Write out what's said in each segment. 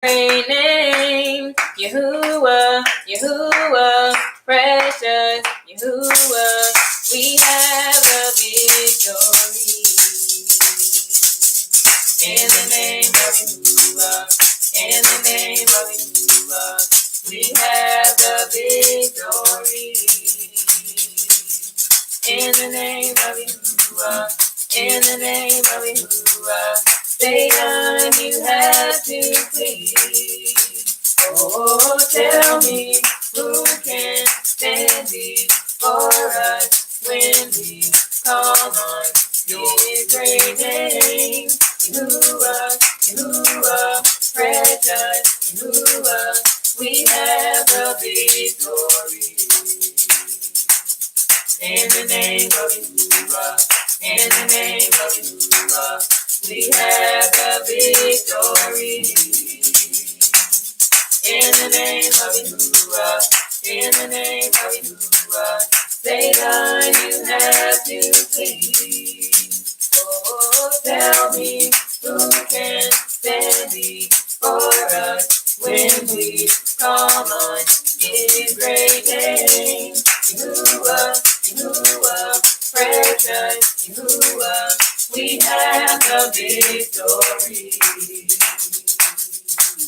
great name, Yahuwah, Yahuwah, precious Yahuwah, we have the victory. In the name of Yahuwah, in the name of Yahuwah, we have the victory. In the name of Yahuwah, in the name of Yahuwah, Satan, you have to flee. Oh, tell me who can stand before us when we call on His great name. Yahuwah, Yahuwah, precious Yahuwah, we have the victory. In the name of Yahuwah, in the name of Yahuwah, we have the victory. In the name of Yahuwah, in the name of Yahuwah, Satan, you have to flee. Oh, tell me who can stand before us when we call on His great name. Yahuwah, Yahuwah, precious Yahuwah, we have the victory.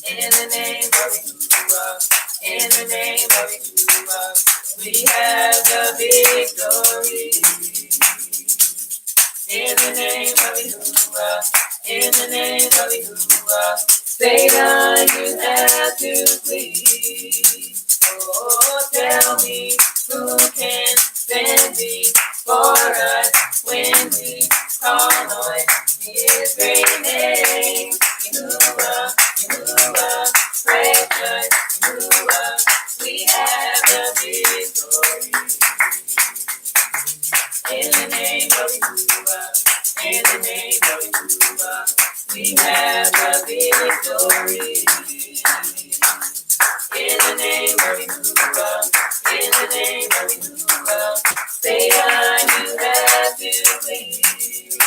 In the name of Yahuwah, in the name of Yahuwah, we have the victory. In the name of Yahuwah, in the name of Yahuwah, Satan, you have to flee. Oh, tell me who can stand before us when we call on His great name. Yahuwah, Yahuwah, precious Yahuwah, we have the victory. In the name of Yahuwah, in the name of Yahuwah, we have the victory. In the name of Yahuwah, in the name of Yahuwah, Satan, you have to flee.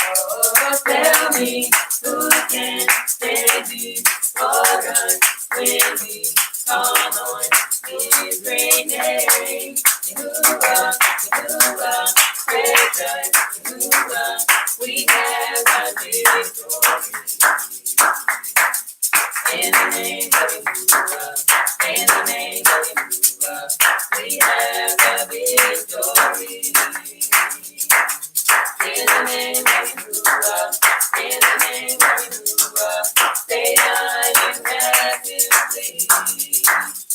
Oh, tell me who can stand before us when we call on His great name. Yahuwah, Yahuwah, precious Yahuwah, we have the victory. In the name of Yahuwah, in the name of Yahuwah, we have the victory. In the name of Yahuwah, in the name of Yahuwah, Satan, you have to flee.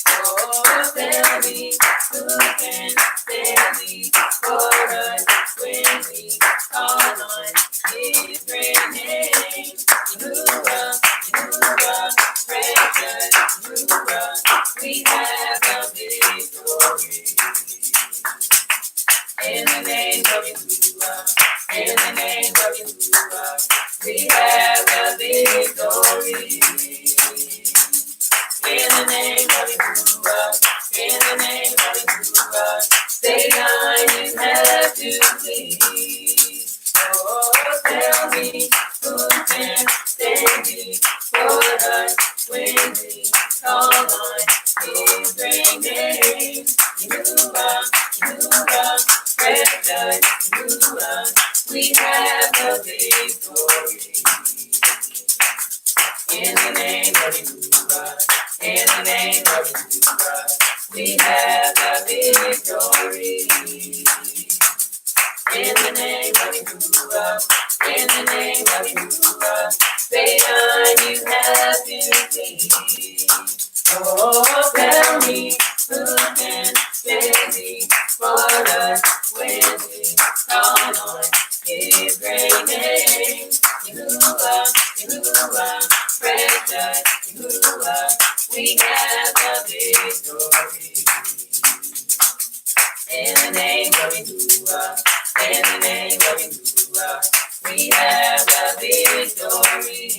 Oh, tell me who can stand before us when we call on His great name. Yahuwah, Yahuwah, precious Yahuwah, we have the victory. In the name of Yahuwah, in the name of Yahuwah, we have the victory. In the name of Yahuwah, in the name of Yahuwah, Satan, you have to flee. Oh, tell me who can stand before us when we call on His great name. Yahuwah, Yahuwah, precious Yahuwah, we have the victory. In the name of Yahuwah, in the name of Yahuwah, we have the victory. In the name of Yahuwah, in the name of Yahuwah, Satan, you have to flee. Oh, tell me who can stand before us when we call on His great name. Yahuwah, Yahuwah, precious Yahuwah, we have the victory. In the name of Yahuwah, in the name of Yahuwah, we have the victory.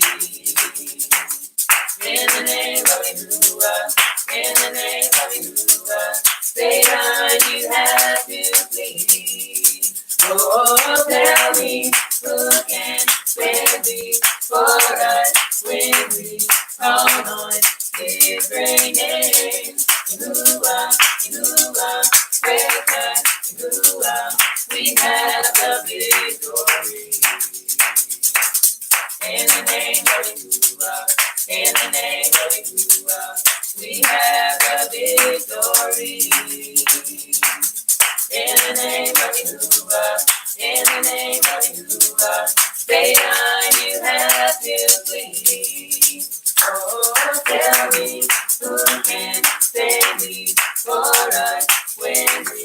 In the name of Yahuwah, in the name of Yahuwah, Satan, you have to flee. Oh, tell me who can stand before us when we call on on his great name. Yahuwah, Yahuwah, praise God, Yahuwah, we have the victory. In the name of Yahuwah, in the name of Yahuwah, we have the victory. In the name of Yahuwah, in the name of Yahuwah, Satan, you have to flee. Oh, tell me who can stand before us when we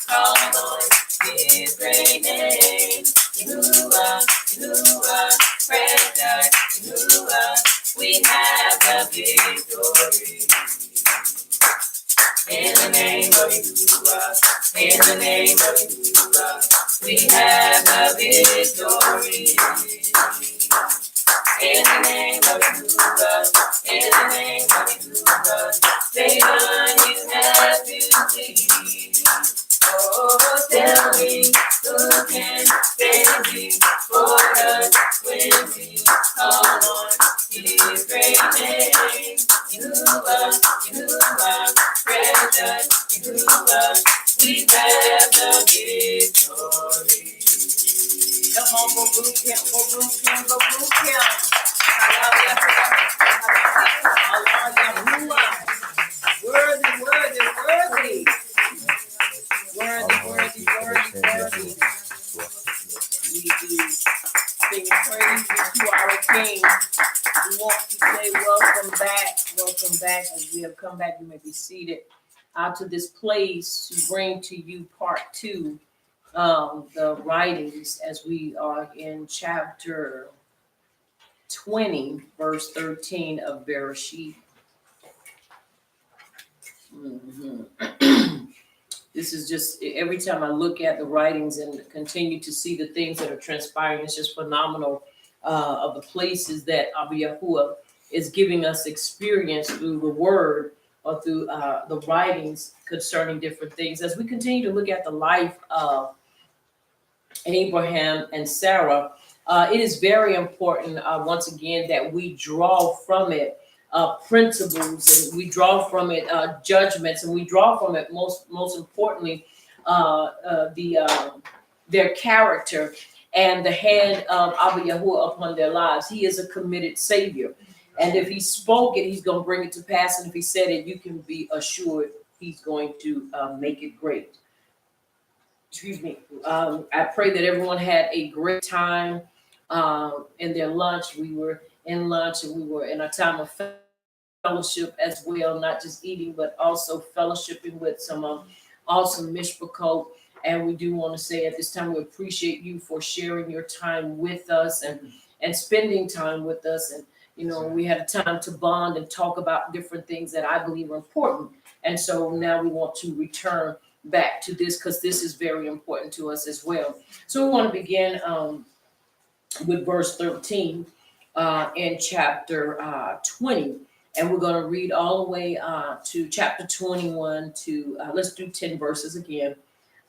call on his great name. Yahuwah, Yahuwah, praise God, Yahuwah, we have the victory. In the name of Yahuwah, in the name of Yahuwah, we have the victory. In the name of Yahuwah, in the name of Yahuwah, Satan, you have to flee. Oh, tell me who can stand before us when we call on his great name. Yahuwah, Yahuwah, precious Yahuwah, we have the victory. Come on, go boot camp, go boot camp, go boot camp. Yahuwah, worthy, worthy, worthy. Worthy, worthy, worthy, worthy. We do sing praises to our King. We want to say welcome back, welcome back. As we have come back, you may be seated out to this place to bring to you part 2 of the writings as we are in chapter 20, verse 13 of Bereshit. This is just, every time I look at the writings and continue to see the things that are transpiring, it's just phenomenal of the places that Abba Yahuwah is giving us experience through the word or through the writings concerning different things. As we continue to look at the life of Abraham and Sarah, it is very important, once again, that we draw from it principles, and we draw from it judgments, and we draw from it most importantly their character and the hand of Abba Yahuwah upon their lives. He is a committed Savior, and if He spoke it, He's going to bring it to pass, and if He said it, you can be assured He's going to make it great. Excuse me. I pray that everyone had a great time in their lunch. We were in lunch, and we were in a time of fellowship as well, not just eating, but also fellowshipping with some awesome mishpachot. And we do want to say at this time, we appreciate you for sharing your time with us and spending time with us. And, you know, we had a time to bond and talk about different things that I believe are important. And so now we want to return back to this because this is very important to us as well. So we want to begin with verse 13 in chapter 20. And we're going to read all the way to chapter 21 to, let's do 10 verses again,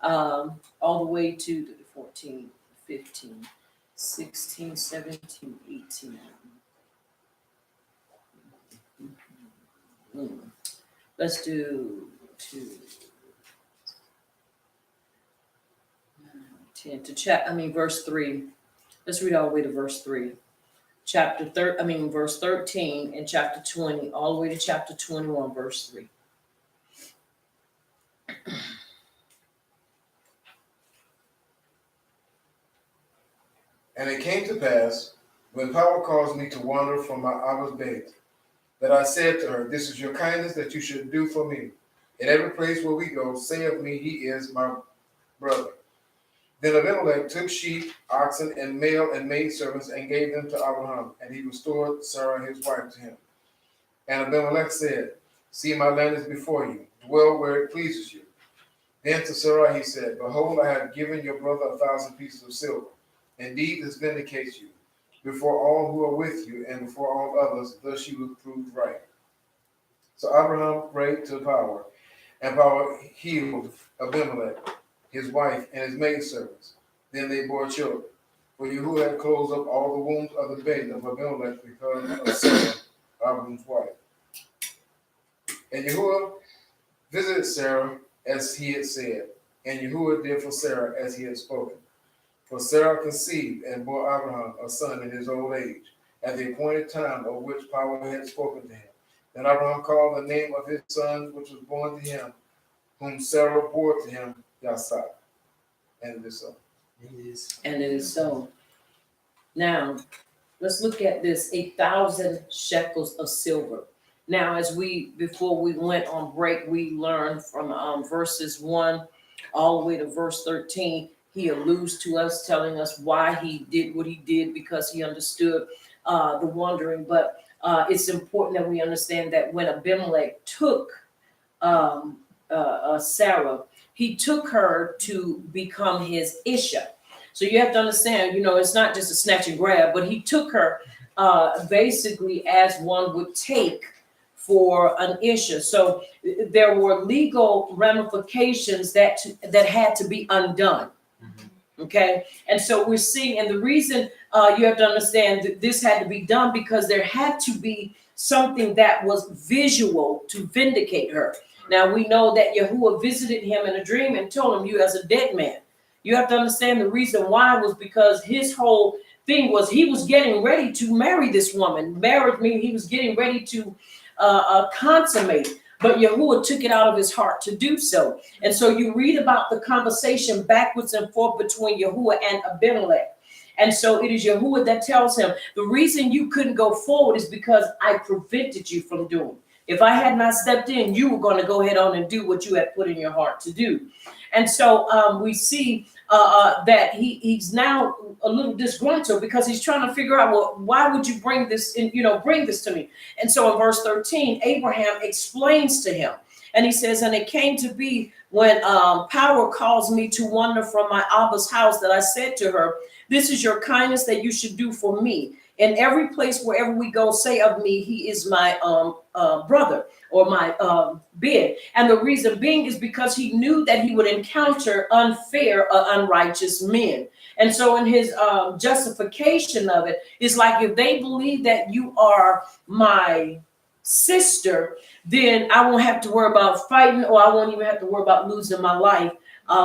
all the way to 14, 15, 16, 17, 18. Let's do 10 to verse 3. Let's read all the way to verse 3. Verse 13 in chapter 20, all the way to chapter 21, verse 3. And it came to pass, when power caused me to wander from my Abba's bed, that I said to her, This is your kindness that you should do for me. In every place where we go, say of me, He is my brother. Then Abimelech took sheep, oxen, and male and maid servants, and gave them to Abraham, and he restored Sarah his wife to him. And Abimelech said, See, my land is before you. Dwell where it pleases you. Then to Sarah he said, Behold, I have given your brother 1,000 pieces of silver. Indeed, this vindicates you before all who are with you, and before all others, thus you will prove right. So Abraham prayed to power, and power healed Abimelech, his wife, and his maidservants. Then they bore children. For Yahuwah had closed up all the wombs of the baby of Abimelech because of Sarah, Abraham's wife. And Yahuwah visited Sarah as he had said, and Yahuwah did for Sarah as he had spoken. For Sarah conceived and bore Abraham a son in his old age, at the appointed time of which power had spoken to him. Then Abraham called the name of his son which was born to him, whom Sarah bore to him, Yasar. And it is so. And it is so. Now, let's look at this, 1,000 shekels of silver. Now, before we went on break, we learned from verses 1 all the way to verse 13. He alludes to us, telling us why he did what he did, because he understood the wandering. But it's important that we understand that when Abimelech took Sarah, he took her to become his Isha. So you have to understand, it's not just a snatch and grab, but he took her basically as one would take for an Isha. So there were legal ramifications that had to be undone. Okay, and so we're seeing, and the reason you have to understand that this had to be done because there had to be something that was visual to vindicate her. Now we know that Yahuwah visited him in a dream and told him, "You as a dead man." You have to understand the reason why was because his whole thing was he was getting ready to marry this woman. Marriage meaning he was getting ready to consummate. But Yahuwah took it out of his heart to do so. And so you read about the conversation backwards and forth between Yahuwah and Abimelech. And so it is Yahuwah that tells him, the reason you couldn't go forward is because I prevented you from doing. If I had not stepped in, you were going to go ahead on and do what you had put in your heart to do. And so we see that he's now a little disgruntled because he's trying to figure out, well, why would you bring this in, bring this to me? And so in verse 13, Abraham explains to him, and he says, and it came to be when power caused me to wander from my Abba's house that I said to her, this is your kindness that you should do for me. In every place, wherever we go, say of me, he is my brother or my bid. And the reason being is because he knew that he would encounter unfair or unrighteous men. And so in his justification of it, it's like if they believe that you are my sister, then I won't have to worry about fighting, or I won't even have to worry about losing my life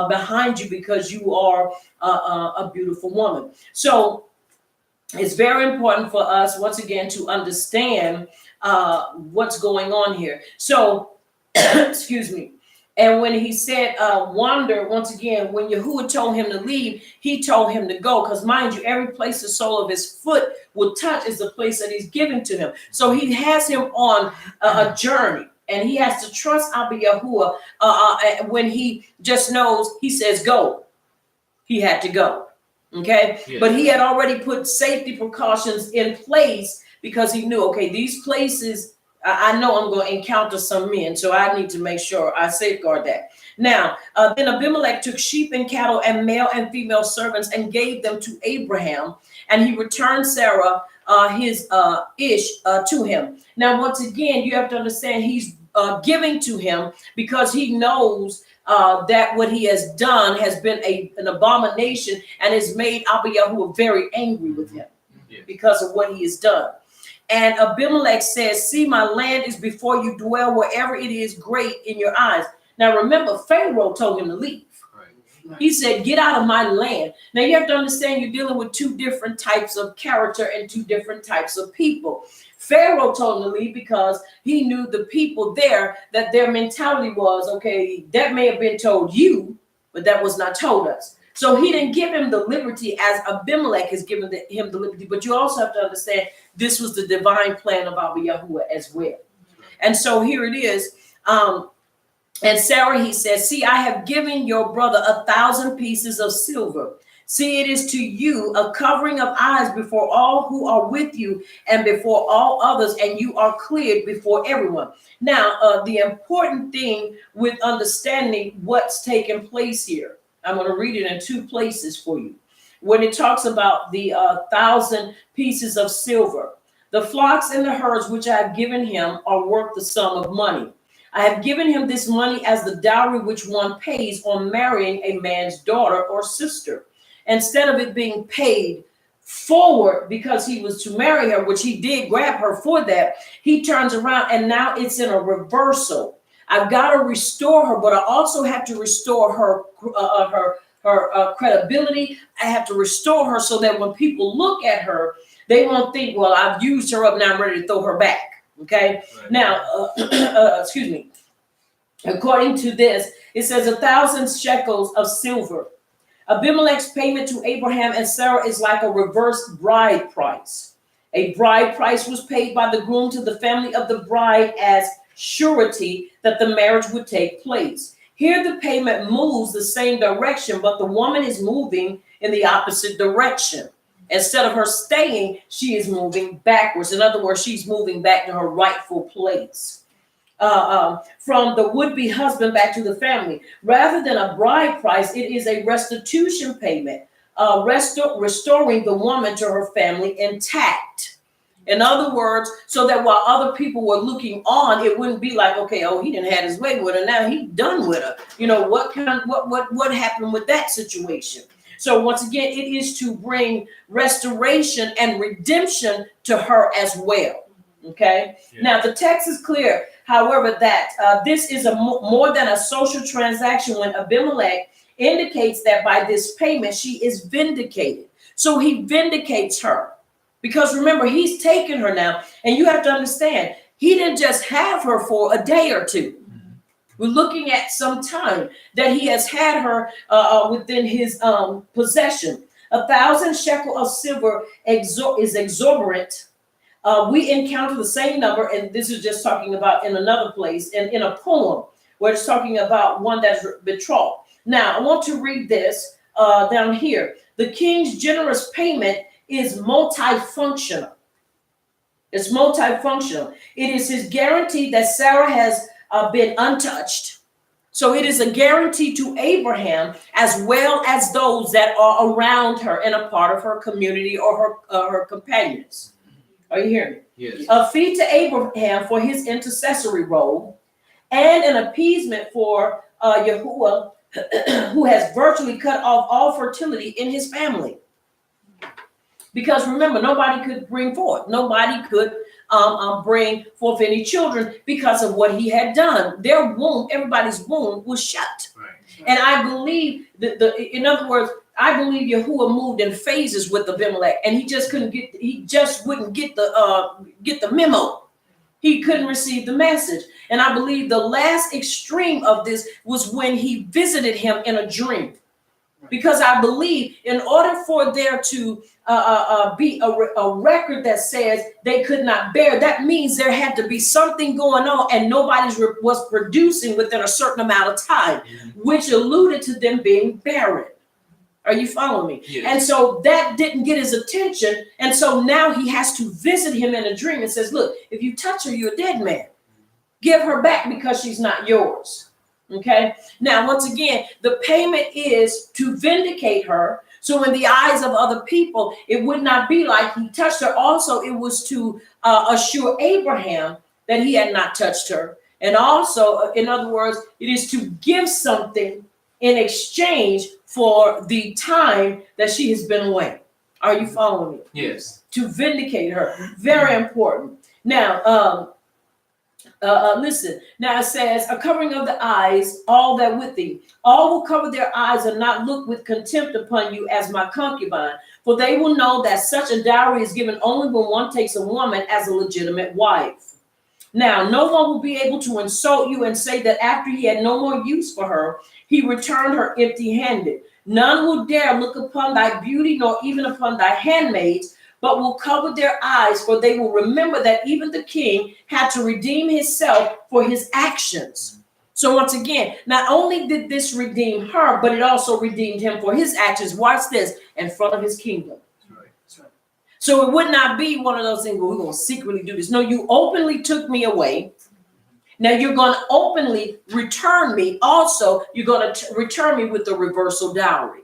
behind you because you are a beautiful woman. So it's very important for us, once again, to understand what's going on here. So, excuse me. And when he said wander, once again, when Yahuwah told him to leave, he told him to go. Because mind you, every place the sole of his foot will touch is the place that he's giving to him. So he has him on a journey. And he has to trust Abba Yahuwah when he just knows, he says, go. He had to go. Okay. Yeah. But he had already put safety precautions in place because he knew, okay, these places, I know I'm going to encounter some men. So I need to make sure I safeguard that. Now, then Abimelech took sheep and cattle and male and female servants and gave them to Abraham. And he returned Sarah, his Ish, to him. Now, once again, you have to understand he's giving to him because he knows that what he has done has been an abomination and has made Abba Yahuwah very angry with him because of what he has done. And Abimelech says, see, my land is before you, dwell wherever it is great in your eyes. Now, remember, Pharaoh told him to leave. Right. He said, get out of my land. Now, you have to understand you're dealing with two different types of character and two different types of people. Pharaoh told him to leave because he knew the people there, that their mentality was, okay, that may have been told you, but that was not told us. So he didn't give him the liberty as Abimelech has given him the liberty. But you also have to understand this was the divine plan of Abba Yahuwah as well. And so here it is. And Sarah, he says, see, I have given your brother 1,000 pieces of silver. See, it is to you a covering of eyes before all who are with you and before all others, and you are cleared before everyone. Now, the important thing with understanding what's taking place here, I'm going to read it in two places for you. When it talks about the 1,000 pieces of silver, the flocks and the herds which I have given him are worth the sum of money. I have given him this money as the dowry which one pays on marrying a man's daughter or sister. Instead of it being paid forward because he was to marry her, which he did grab her for that. He turns around and now it's in a reversal. I've got to restore her, but I also have to restore her credibility. I have to restore her so that when people look at her, they won't think, well, I've used her up, now I'm ready to throw her back. Okay. Right. Now, excuse me. According to this, it says 1,000 shekels of silver. Abimelech's payment to Abraham and Sarah is like a reverse bride price. A bride price was paid by the groom to the family of the bride as surety that the marriage would take place. Here the payment moves the same direction, but the woman is moving in the opposite direction. Instead of her staying, she is moving backwards. In other words, she's moving back to her rightful place. From the would-be husband back to the family. Rather than a bride price, it is a restitution payment, restoring the woman to her family intact. In other words, so that while other people were looking on, it wouldn't be like, okay, oh, he didn't have his way with her, now he's done with her. You know, what happened with that situation? So once again, it is to bring restoration and redemption to her as well. Okay. Yeah. Now the text is clear, however, that this is more than a social transaction when Abimelech indicates that by this payment she is vindicated. So he vindicates her because remember, he's taken her now, and you have to understand, he didn't just have her for a day or two. Mm-hmm. We're looking at some time that he has had her within his possession. 1,000 shekel of silver is exorbitant. We encounter the same number, and this is just talking about in another place, and in a poem where it's talking about one that's betrothed. Now, I want to read this down here. The king's generous payment is multifunctional. It's multifunctional. It is his guarantee that Sarah has been untouched. So it is a guarantee to Abraham as well as those that are around her and a part of her community or her companions. Are you hearing me? Yes. A fee to Abraham for his intercessory role and an appeasement for Yahuwah, who has virtually cut off all fertility in his family. Because remember, nobody could bring forth. Nobody could bring forth any children because of what he had done. Their womb, everybody's womb was shut. Right. And I believe in other words, I believe Yahuwah moved in phases with Abimelech, and he just wouldn't get the memo. He couldn't receive the message. And I believe the last extreme of this was when he visited him in a dream. Because I believe in order for there to be a record that says they could not bear, that means there had to be something going on and nobody was producing within a certain amount of time, which alluded to them being barren. Are you following me? Yes. And so that didn't get his attention. And so now he has to visit him in a dream and says, look, if you touch her, you're a dead man. Give her back because she's not yours. Okay. Now, once again, the payment is to vindicate her. So in the eyes of other people, it would not be like he touched her. Also, it was to assure Abraham that he had not touched her. And also, in other words, it is to give something in exchange for the time that she has been away. Are you following me? Yes. To vindicate her. Very important. Now, listen. Now it says, a covering of the eyes, all that with thee. All will cover their eyes and not look with contempt upon you as my concubine. For they will know that such a dowry is given only when one takes a woman as a legitimate wife. Now, no one will be able to insult you and say that after he had no more use for her, he returned her empty-handed. None will dare look upon thy beauty, nor even upon thy handmaids, but will cover their eyes, for they will remember that even the king had to redeem himself for his actions. So once again, not only did this redeem her, but it also redeemed him for his actions. Watch this, in front of his kingdom. That's right. So it would not be one of those things where we're going to secretly do this. No, you openly took me away. Now you're going to openly return me. Also, you're going to return me with the reversal dowry.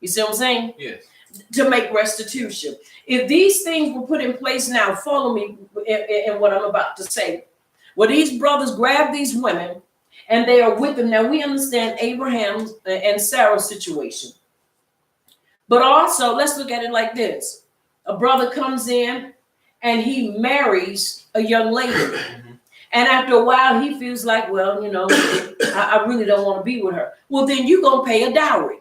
You see what I'm saying? Yes. To make restitution. If these things were put in place now, follow me in what I'm about to say. Well, these brothers grab these women and they are with them. Now we understand Abraham's and Sarah's situation. But also, let's look at it like this. A brother comes in and he marries a young lady. And after a while, he feels like, well, I really don't want to be with her. Well, then you're going to pay a dowry.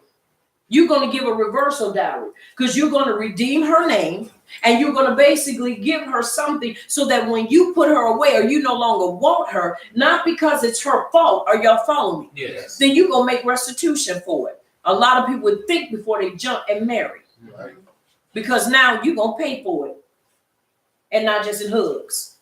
You're going to give a reversal dowry because you're going to redeem her name and you're going to basically give her something so that when you put her away or you no longer want her, not because it's her fault, or y'all follow me? Yes. Then you're going to make restitution for it. A lot of people would think before they jump and marry. Right. Because now you're going to pay for it and not just in hugs.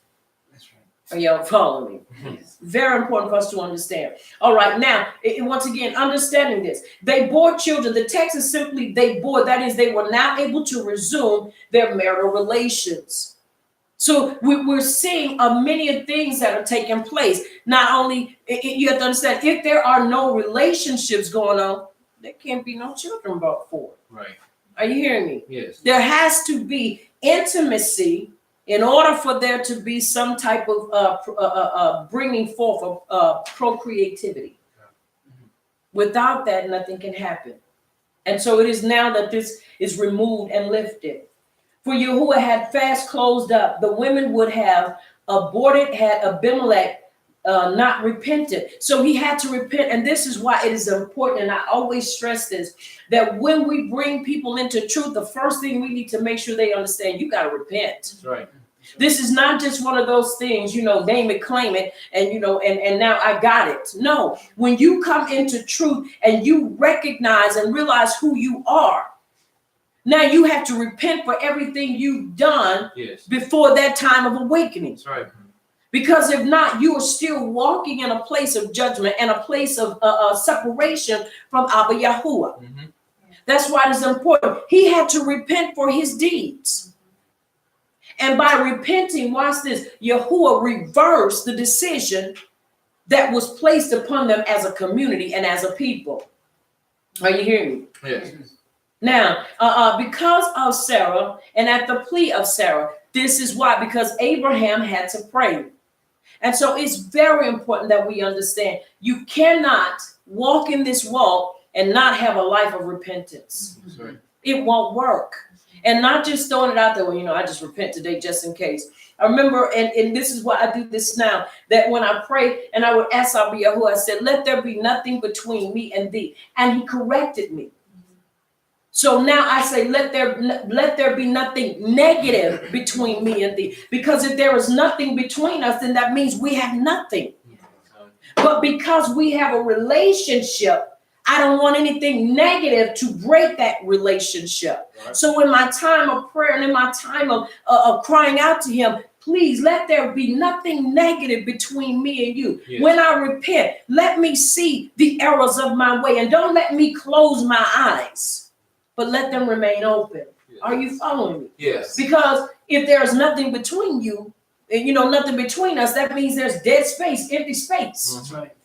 That's right. Are y'all following me? Very important for us to understand. All right, now, once again, understanding this. They bore children. The text is simply they bore. That is, they were now able to resume their marital relations. So we're seeing many things that are taking place. Not only, you have to understand, if there are no relationships going on, there can't be no children brought forth. Right. Are you hearing me? Yes. There has to be intimacy in order for there to be some type of bringing forth of procreativity. Without that, nothing can happen. And so it is now that this is removed and lifted. For Yahuwah had fast closed up, the women would have aborted had Abimelech not repented. So he had to repent. And this is why it is important. And I always stress this, that when we bring people into truth, the first thing we need to make sure they understand, you got to repent. That's right. This is not just one of those things, name it, claim it, and, and now I got it. No, when you come into truth and you recognize and realize who you are, now you have to repent for everything you've done before that time of awakening. That's right. Because if not, you are still walking in a place of judgment and a place of separation from Abba Yahuwah. Mm-hmm. That's why it's important. He had to repent for his deeds. And by repenting, watch this, Yahuwah reversed the decision that was placed upon them as a community and as a people. Are you hearing me? Yes. Now, because of Sarah and at the plea of Sarah, this is why, because Abraham had to pray. And so it's very important that we understand you cannot walk in this walk and not have a life of repentance. That's right. It won't work. And not just throwing it out there, well, I just repent today just in case. I remember, and this is why I do this now, that when I pray and I would ask Abba Yahuwah, I said, let there be nothing between me and thee. And he corrected me. So now I say, let there be nothing negative between me and thee. Because if there is nothing between us, then that means we have nothing. But because we have a relationship, I don't want anything negative to break that relationship. Right. So in my time of prayer and in my time of crying out to him, please let there be nothing negative between me and you. Yes. When I repent, let me see the errors of my way and don't let me close my eyes, but let them remain open. Yes. Are you following me? Yes. Because if there's nothing between you, nothing between us, that means there's dead space, empty space. That's right.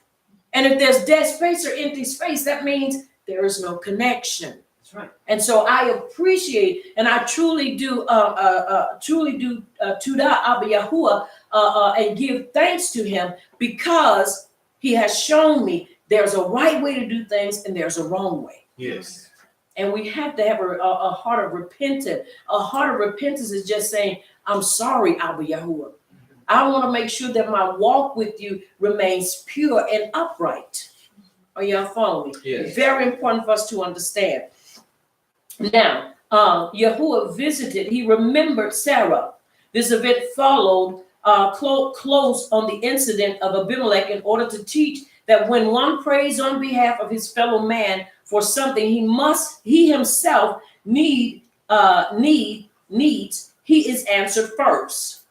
And if there's dead space or empty space, that means there is no connection. That's right. And so I appreciate, and I truly do Tuda Abba Yahuwah and give thanks to him because he has shown me there's a right way to do things and there's a wrong way. Yes. And we have to have a heart of repentance. A heart of repentance is just saying, I'm sorry, Abba Yahuwah. I want to make sure that my walk with you remains pure and upright. Are y'all following me? Yes. Very important for us to understand. Now, Yahuwah visited, he remembered Sarah. This event followed close on the incident of Abimelech in order to teach that when one prays on behalf of his fellow man for something he himself needs, he is answered first.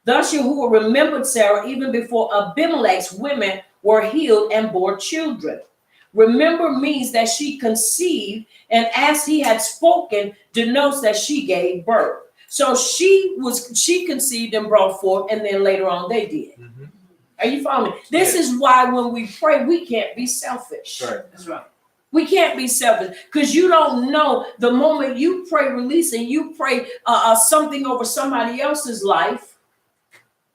Thus Yahuwah remembered Sarah even before Abimelech's women were healed and bore children. Remember means that she conceived, and as he had spoken, denotes that she gave birth. So she conceived and brought forth, and then later on they did. Mm-hmm. Are you following me? This is why when we pray, we can't be selfish. Right. That's right. We can't be selfish because you don't know the moment you pray release and you pray something over somebody else's life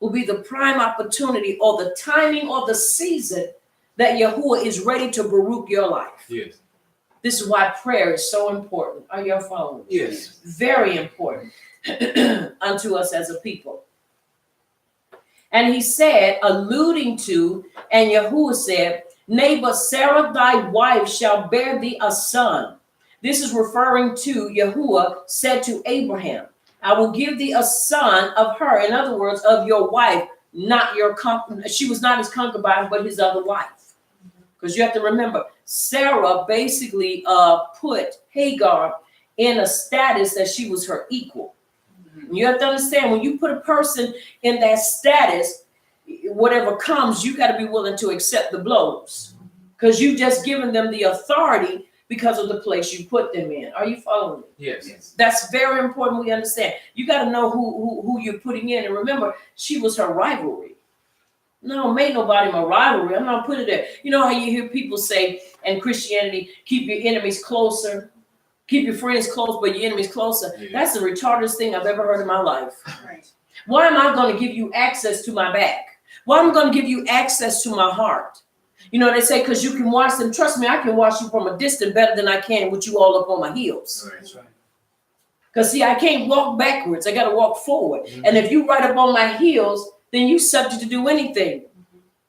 will be the prime opportunity or the timing or the season that Yahuwah is ready to Baruch your life. Yes. This is why prayer is so important. Are y'all following me? Yes. Very important unto us as a people. And he said, alluding to, and Yahuwah said, nay, but Sarah thy wife shall bear thee a son. This is referring to Yahuwah said to Abraham, I will give thee a son of her. In other words, of your wife, not your she was not his concubine, but his other wife. Because you have to remember, Sarah basically put Hagar in a status that she was her equal. You have to understand, when you put a person in that status, whatever comes, you got to be willing to accept the blows, because you just given them the authority because of the place you put them in. Are you following me? Yes. That's very important. We understand. You got to know who you're putting in, and remember, she was her rivalry. No, make nobody my rivalry. I'm not putting it there. You know how you hear people say in Christianity, keep your enemies closer. Keep your friends close, but your enemies closer. Yeah. That's the retardedest thing I've ever heard in my life. Right. Why am I going to give you access to my back? Why am I going to give you access to my heart? You know, they say, because you can watch them. Trust me, I can watch you from a distance better than I can with you all up on my heels. That's right. Because, see, I can't walk backwards. I got to walk forward. And if you right up on my heels, then you subject to do anything.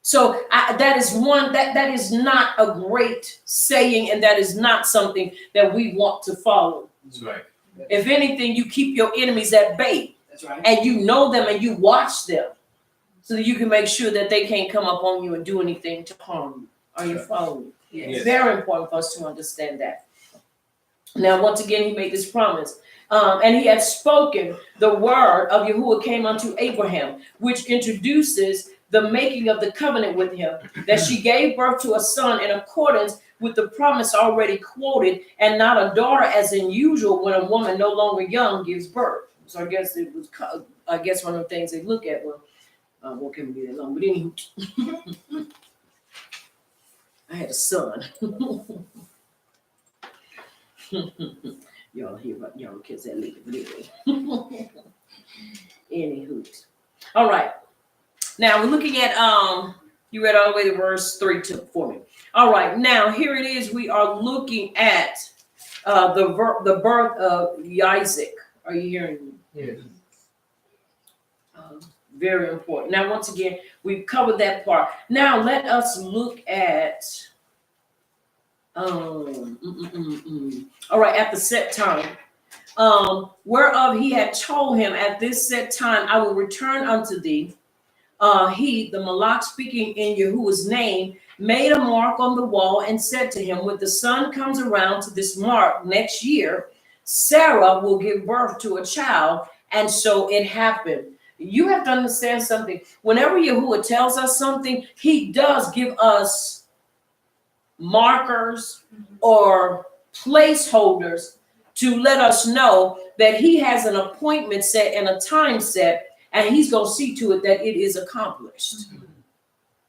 So that is one that is not a great saying, and that is not something that we want to follow. That's right. If anything, you keep your enemies at bay, That's right. and you know them and you watch them, so that you can make sure that they can't come up on you and do anything to harm you. Are you following me? Yes. It's very important for us to understand that. Now, once again, he made this promise. And he had spoken, the word of Yahuwah came unto Abraham, which introduces the making of the covenant with him, that she gave birth to a son in accordance with the promise already quoted, and not a daughter as in usual when a woman no longer young gives birth. So I guess it was, one of the things they look at, well, what can be that long? But anywho, I had a son. Y'all hear about y'all kids that leave it anyway. Anywho. All right. Now we're looking at you read all the way to verse 3 for me. All right, now here it is. We are looking at the birth of Isaac. Are you hearing me? Yes. Very important. Now, once again, we've covered that part. Now let us look at all right, at the set time. Whereof he had told him, at this set time I will return unto thee. He, the Malak, speaking in Yahuwah's name, made a mark on the wall and said to him, when the sun comes around to this mark next year, Sarah will give birth to a child. And so it happened. You have to understand something. Whenever Yahuwah tells us something, he does give us markers or placeholders to let us know that he has an appointment set and a time set, and he's going to see to it that it is accomplished.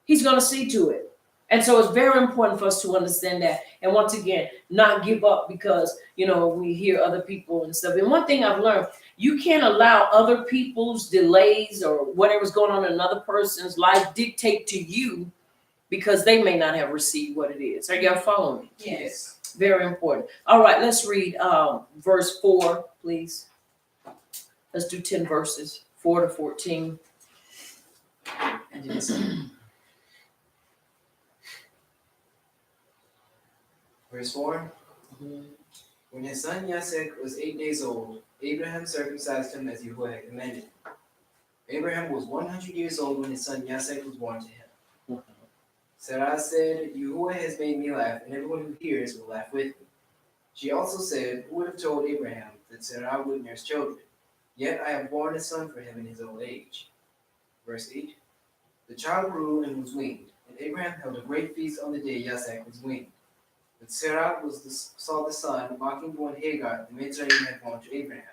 He's going to see to it. And so it's very important for us to understand that. And once again, not give up because, we hear other people and stuff. And one thing I've learned, you can't allow other people's delays or whatever's going on in another person's life dictate to you, because they may not have received what it is. Are y'all following me? Yes. Very important. All right, let's read verse 4, please. Let's do 10 verses, 4 to 14. Verse 4. When his son Yasek was 8 days old, Abraham circumcised him as Yahuwah had commanded him. Abraham was 100 years old when his son Yasek was born to him. Sarah said, Yahuwah has made me laugh, and everyone who hears will laugh with me. She also said, who would have told Abraham that Sarah would nurse children? Yet I have borne a son for him in his old age. Verse 8. The child grew and was weaned, and Abraham held a great feast on the day Yasek was weaned. But Sarah saw the son, mocking-born Hagar, the Mitzrayim had born to Abraham.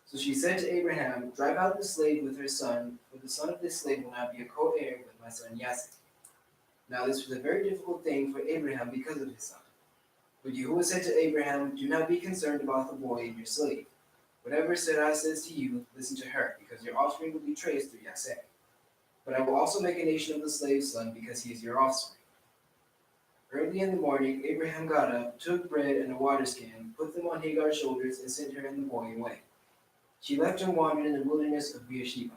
So she said to Abraham, drive out the slave with her son, for the son of this slave will not be a co-heir with my son Yasek. Now this was a very difficult thing for Abraham because of his son. But Yahuwah said to Abraham, do not be concerned about the boy and your slave. Whatever Sarah says to you, listen to her, because your offspring will be traced through Yasek. But I will also make a nation of the slave's son, because he is your offspring. Early in the morning, Abraham got up, took bread and a water skin, put them on Hagar's shoulders, and sent her and the boy away. She left and wandered in the wilderness of Beersheba.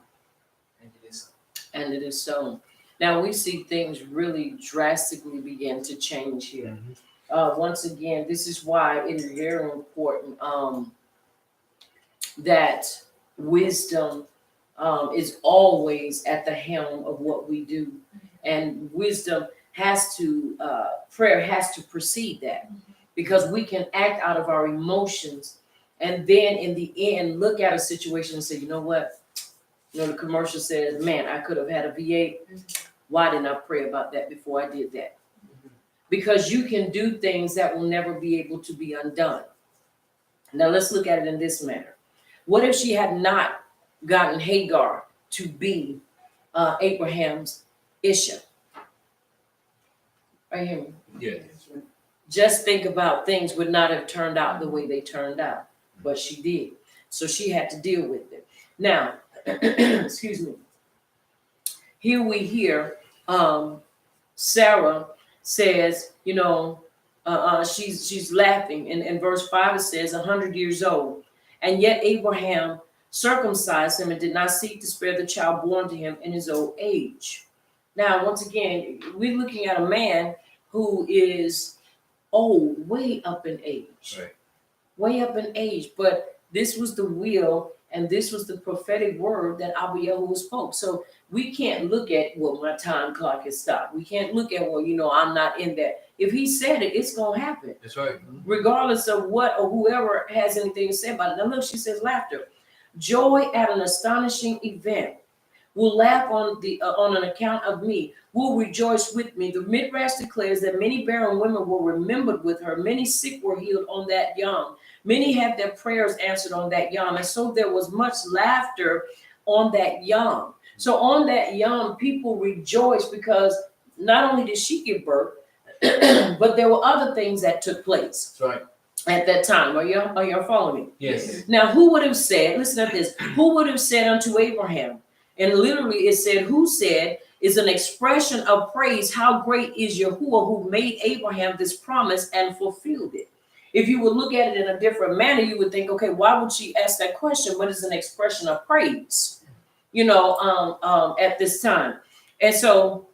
And it is so. And it is so. Now we see things really drastically begin to change here. Once again, this is why it is very important that wisdom is always at the helm of what we do. And wisdom has to, prayer has to precede that, because we can act out of our emotions and then in the end look at a situation and say, you know what? You know, the commercial says, man, I could have had a V8. Why didn't I pray about that before I did that? Because you can do things that will never be able to be undone. Now let's look at it in this manner. What if she had not gotten Hagar to be Abraham's Isha? Are you hearing me? Yeah. Just think about things would not have turned out the way they turned out, but she did. So she had to deal with it. Now, excuse me. Here we hear Sarah says, you know, she's laughing. In verse 5 it says 100 years old. And yet Abraham circumcised him and did not seek to spare the child born to him in his old age. Now, once again, we're looking at a man who is old, way up in age. Right. Way up in age. But this was the will and this was the prophetic word that Abiyahu spoke. So we can't look at, well, my time clock has stopped. We can't look at, well, you know, I'm not in that. If he said it, it's going to happen. That's right. Regardless of what or whoever has anything to say about it. Now look, she says laughter. Joy at an astonishing event. Will laugh on an account of me, will rejoice with me. The Midrash declares that many barren women were remembered with her. Many sick were healed on that yom. Many had their prayers answered on that yom. And so there was much laughter on that yom. So on that yom, people rejoiced because not only did she give birth, but there were other things that took place. That's right. At that time. Are you following me? Yes. Now, who would have said, listen to this, who would have said unto Abraham? And literally it said, who said is an expression of praise. How great is Yahuwah who made Abraham this promise and fulfilled it? If you would look at it in a different manner, you would think, okay, why would she ask that question? What is an expression of praise, you know, at this time? And so,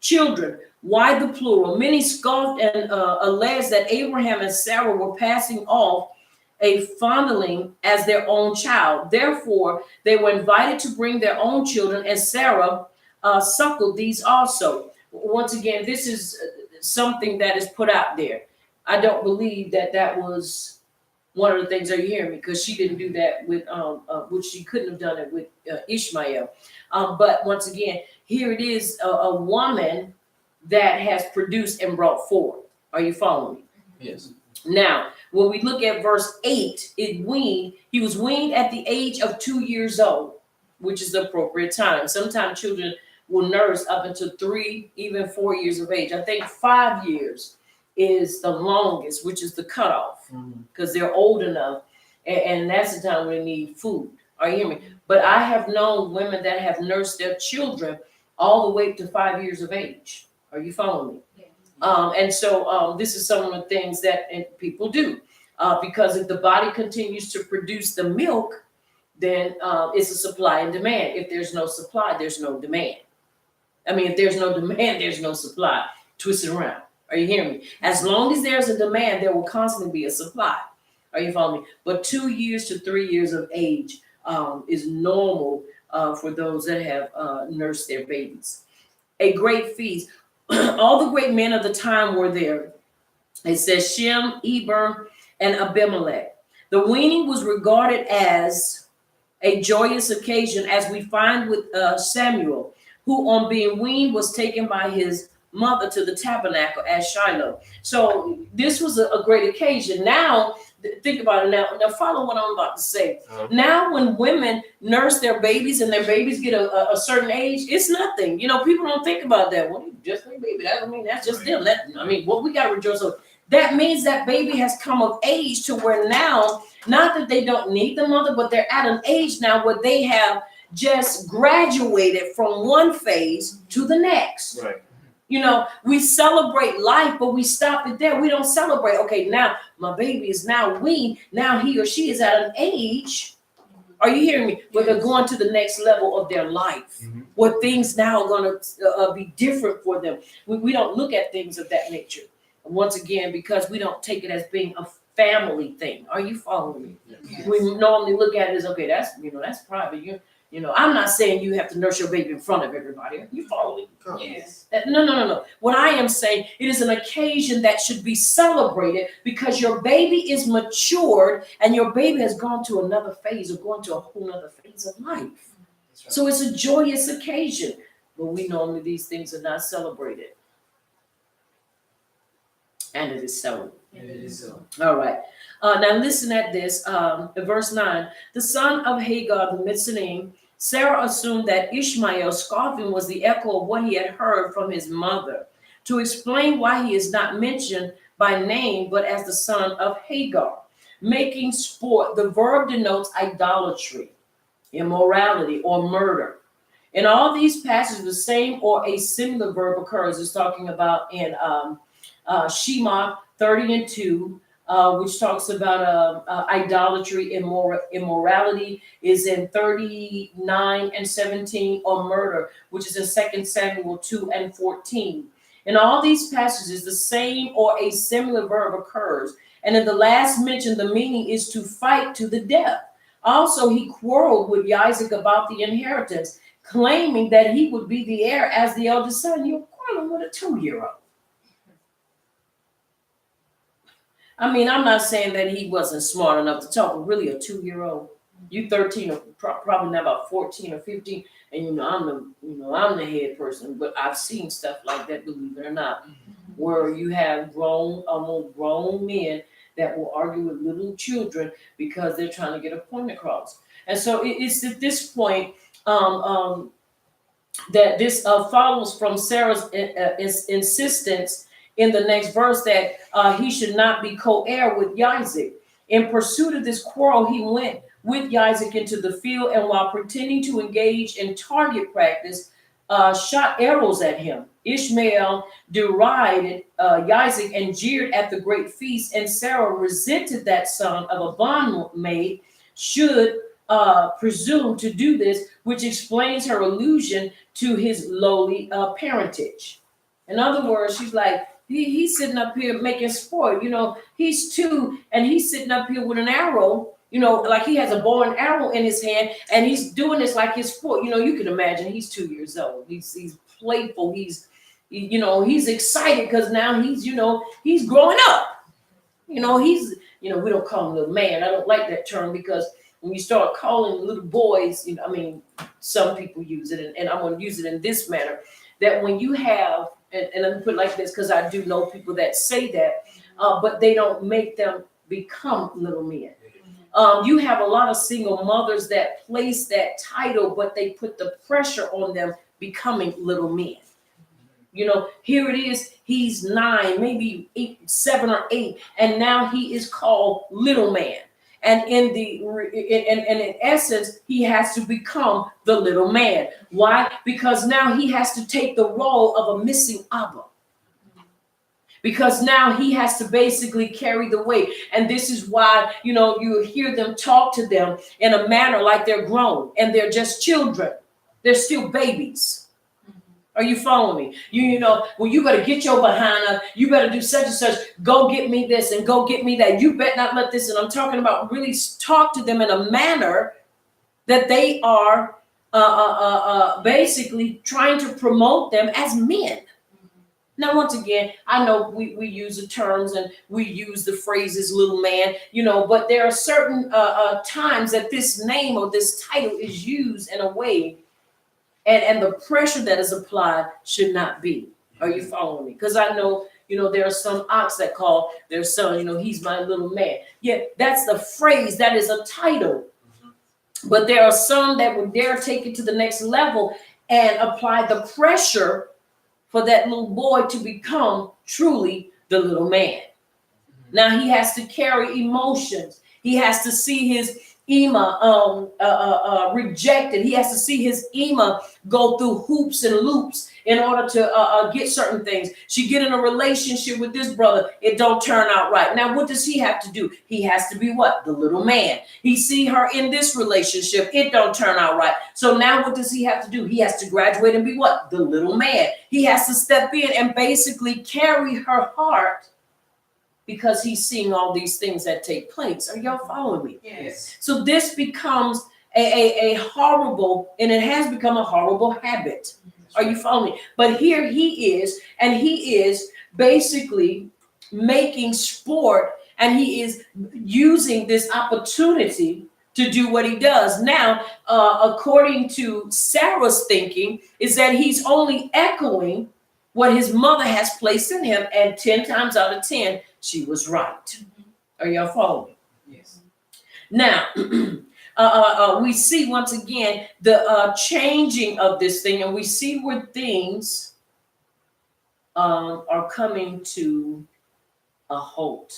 children, why the plural? Many scoffed and alleged that Abraham and Sarah were passing off a fondling as their own child. Therefore, they were invited to bring their own children, and Sarah suckled these also. Once again, this is something that is put out there. I don't believe that was one of the things. Are you hearing me? Because she didn't do that with, which she couldn't have done it with Ishmael. But once again, here it is a woman that has produced and brought forth. Are you following me? Yes. Now, when we look at verse 8, he was weaned at the age of 2 years old, which is the appropriate time. Sometimes children will nurse up until 3, even 4 years of age. I think 5 years is the longest, which is the cutoff, because they're old enough, and that's the time when they need food. Are you hearing me? But I have known women that have nursed their children all the way to 5 years of age. Are you following me? And so this is some of the things that people do, because if the body continues to produce the milk, then it's a supply and demand. If there's no supply, there's no demand. I mean, if there's no demand, there's no supply. Twist it around. Are you hearing me? As long as there's a demand, there will constantly be a supply. Are you following me? But 2 years to 3 years of age is normal for those that have nursed their babies. A great feast. All the great men of the time were there. It says Shem, Eber, and Abimelech. The weaning was regarded as a joyous occasion, as we find with Samuel, who on being weaned was taken by his mother to the tabernacle at Shiloh. So this was a great occasion. Now, think about it now. Now follow what I'm about to say. Now when women nurse their babies and their babies get a certain age, it's nothing. You know, people don't think about that. Well, just their baby. I mean, that's just them. What we got to rejoice over. That means that baby has come of age to where now, not that they don't need the mother, but they're at an age now where they have just graduated from one phase to the next. Right. You know, we celebrate life, but we stop it there. We don't celebrate. Okay, now my baby is now weaned. Now he or she is at an age. Are you hearing me? Where they're going to the next level of their life. Where things now are going to be different for them. We don't look at things of that nature. Once again, because we don't take it as being a family thing. Are you following me? Yes. We normally look at it as, okay, that's, that's private. I'm not saying you have to nurse your baby in front of everybody. You follow me? Yes. No. What I am saying, it is an occasion that should be celebrated because your baby is matured and your baby has gone to another phase or going to a whole other phase of life. That's right. So it's a joyous occasion. But we normally, these things are not celebrated. And it is so. And it is so. All right. Now listen at this. Verse 9. The son of Hagar, the Mitzrayim, Sarah assumed that Ishmael scoffing was the echo of what he had heard from his mother. To explain why he is not mentioned by name, but as the son of Hagar. Making sport, the verb denotes idolatry, immorality, or murder. In all these passages, the same or a similar verb occurs. It's talking about in Shema 30:2, which talks about idolatry, immorality is in 39:17, or murder, which is in 2 Samuel 2:14. In all these passages, the same or a similar verb occurs. And in the last mention, the meaning is to fight to the death. Also, he quarreled with Isaac about the inheritance, claiming that he would be the heir as the eldest son. You're quarreling with a 2-year-old. I mean, I'm not saying that he wasn't smart enough to talk, but really a 2-year-old. You 13 or probably now about 14 or 15, and I'm the head person, but I've seen stuff like that, believe it or not, where you have grown men that will argue with little children because they're trying to get a point across. And so it's at this point that this follows from Sarah's insistence in the next verse that he should not be co-heir with Isaac. In pursuit of this quarrel, he went with Isaac into the field, and while pretending to engage in target practice, shot arrows at him. Ishmael derided Isaac and jeered at the great feast, and Sarah resented that son of a bondmaid should presume to do this, which explains her allusion to his lowly parentage. In other words, she's like, he's sitting up here making sport. He's 2 and he's sitting up here with an arrow, like he has a bow and arrow in his hand, and he's doing this like his sport. You can imagine he's 2 years old. He's playful. He's excited because now he's growing up. We don't call him little man. I don't like that term because when you start calling little boys, some people use it, and I'm going to use it in this manner, that when you have, and let me put it like this, because I do know people that say that, but they don't make them become little men. You have a lot of single mothers that place that title, but they put the pressure on them becoming little men. Here it is, he's 9, maybe 7 or 8, and now he is called little man. And in essence, he has to become the little man. Why? Because now he has to take the role of a missing Abba. Because now he has to basically carry the weight. And this is why, you hear them talk to them in a manner like they're grown and they're just children. They're still babies. Are you following me? Well, you better get your behind up. You better do such and such. Go get me this and go get me that. You better not let this. And I'm talking about really talk to them in a manner that they are basically trying to promote them as men. Now, once again, I know we use the terms and we use the phrases little man, but there are certain times that this name or this title is used in a way and the pressure that is applied should not be. Are you following me? Because I know, there are some ox that call their son, he's my little man. Yeah, that's the phrase. That is a title. But there are some that would dare take it to the next level and apply the pressure for that little boy to become truly the little man. Now he has to carry emotions. He has to see his rejected. He has to see his Ema go through hoops and loops in order to get certain things. She get in a relationship with this brother, it don't turn out right. Now, what does he have to do? He has to be what? The little man. He see her in this relationship, it don't turn out right. So now what does he have to do? He has to graduate and be what? The little man. He has to step in and basically carry her heart, because he's seeing all these things that take place. Are y'all following me? Yes. So this becomes a horrible, and it has become a horrible habit. Are you following me? But here he is basically making sport, and he is using this opportunity to do what he does. Now, according to Sarah's thinking, is that he's only echoing what his mother has placed in him, and 10 times out of 10, she was right. Are y'all following me? Yes. Now, we see once again the changing of this thing, and we see where things are coming to a halt.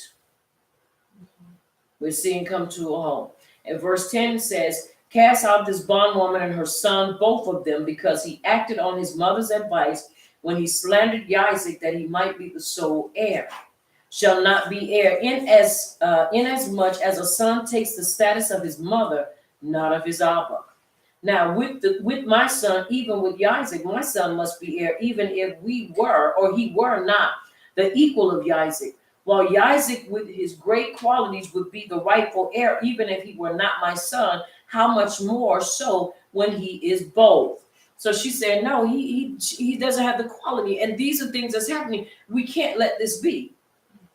We're seeing come to a halt. And verse 10 says, cast out this bondwoman and her son, both of them, because he acted on his mother's advice when he slandered Isaac that he might be the sole heir. Shall not be heir in as much as a son takes the status of his mother, not of his Abba. Now, with my son, even with Isaac, my son must be heir, even if we were, or he were not, the equal of Isaac. While Isaac, with his great qualities, would be the rightful heir, even if he were not my son, how much more so when he is both? So she said, no, he doesn't have the quality. And these are things that's happening. We can't let this be.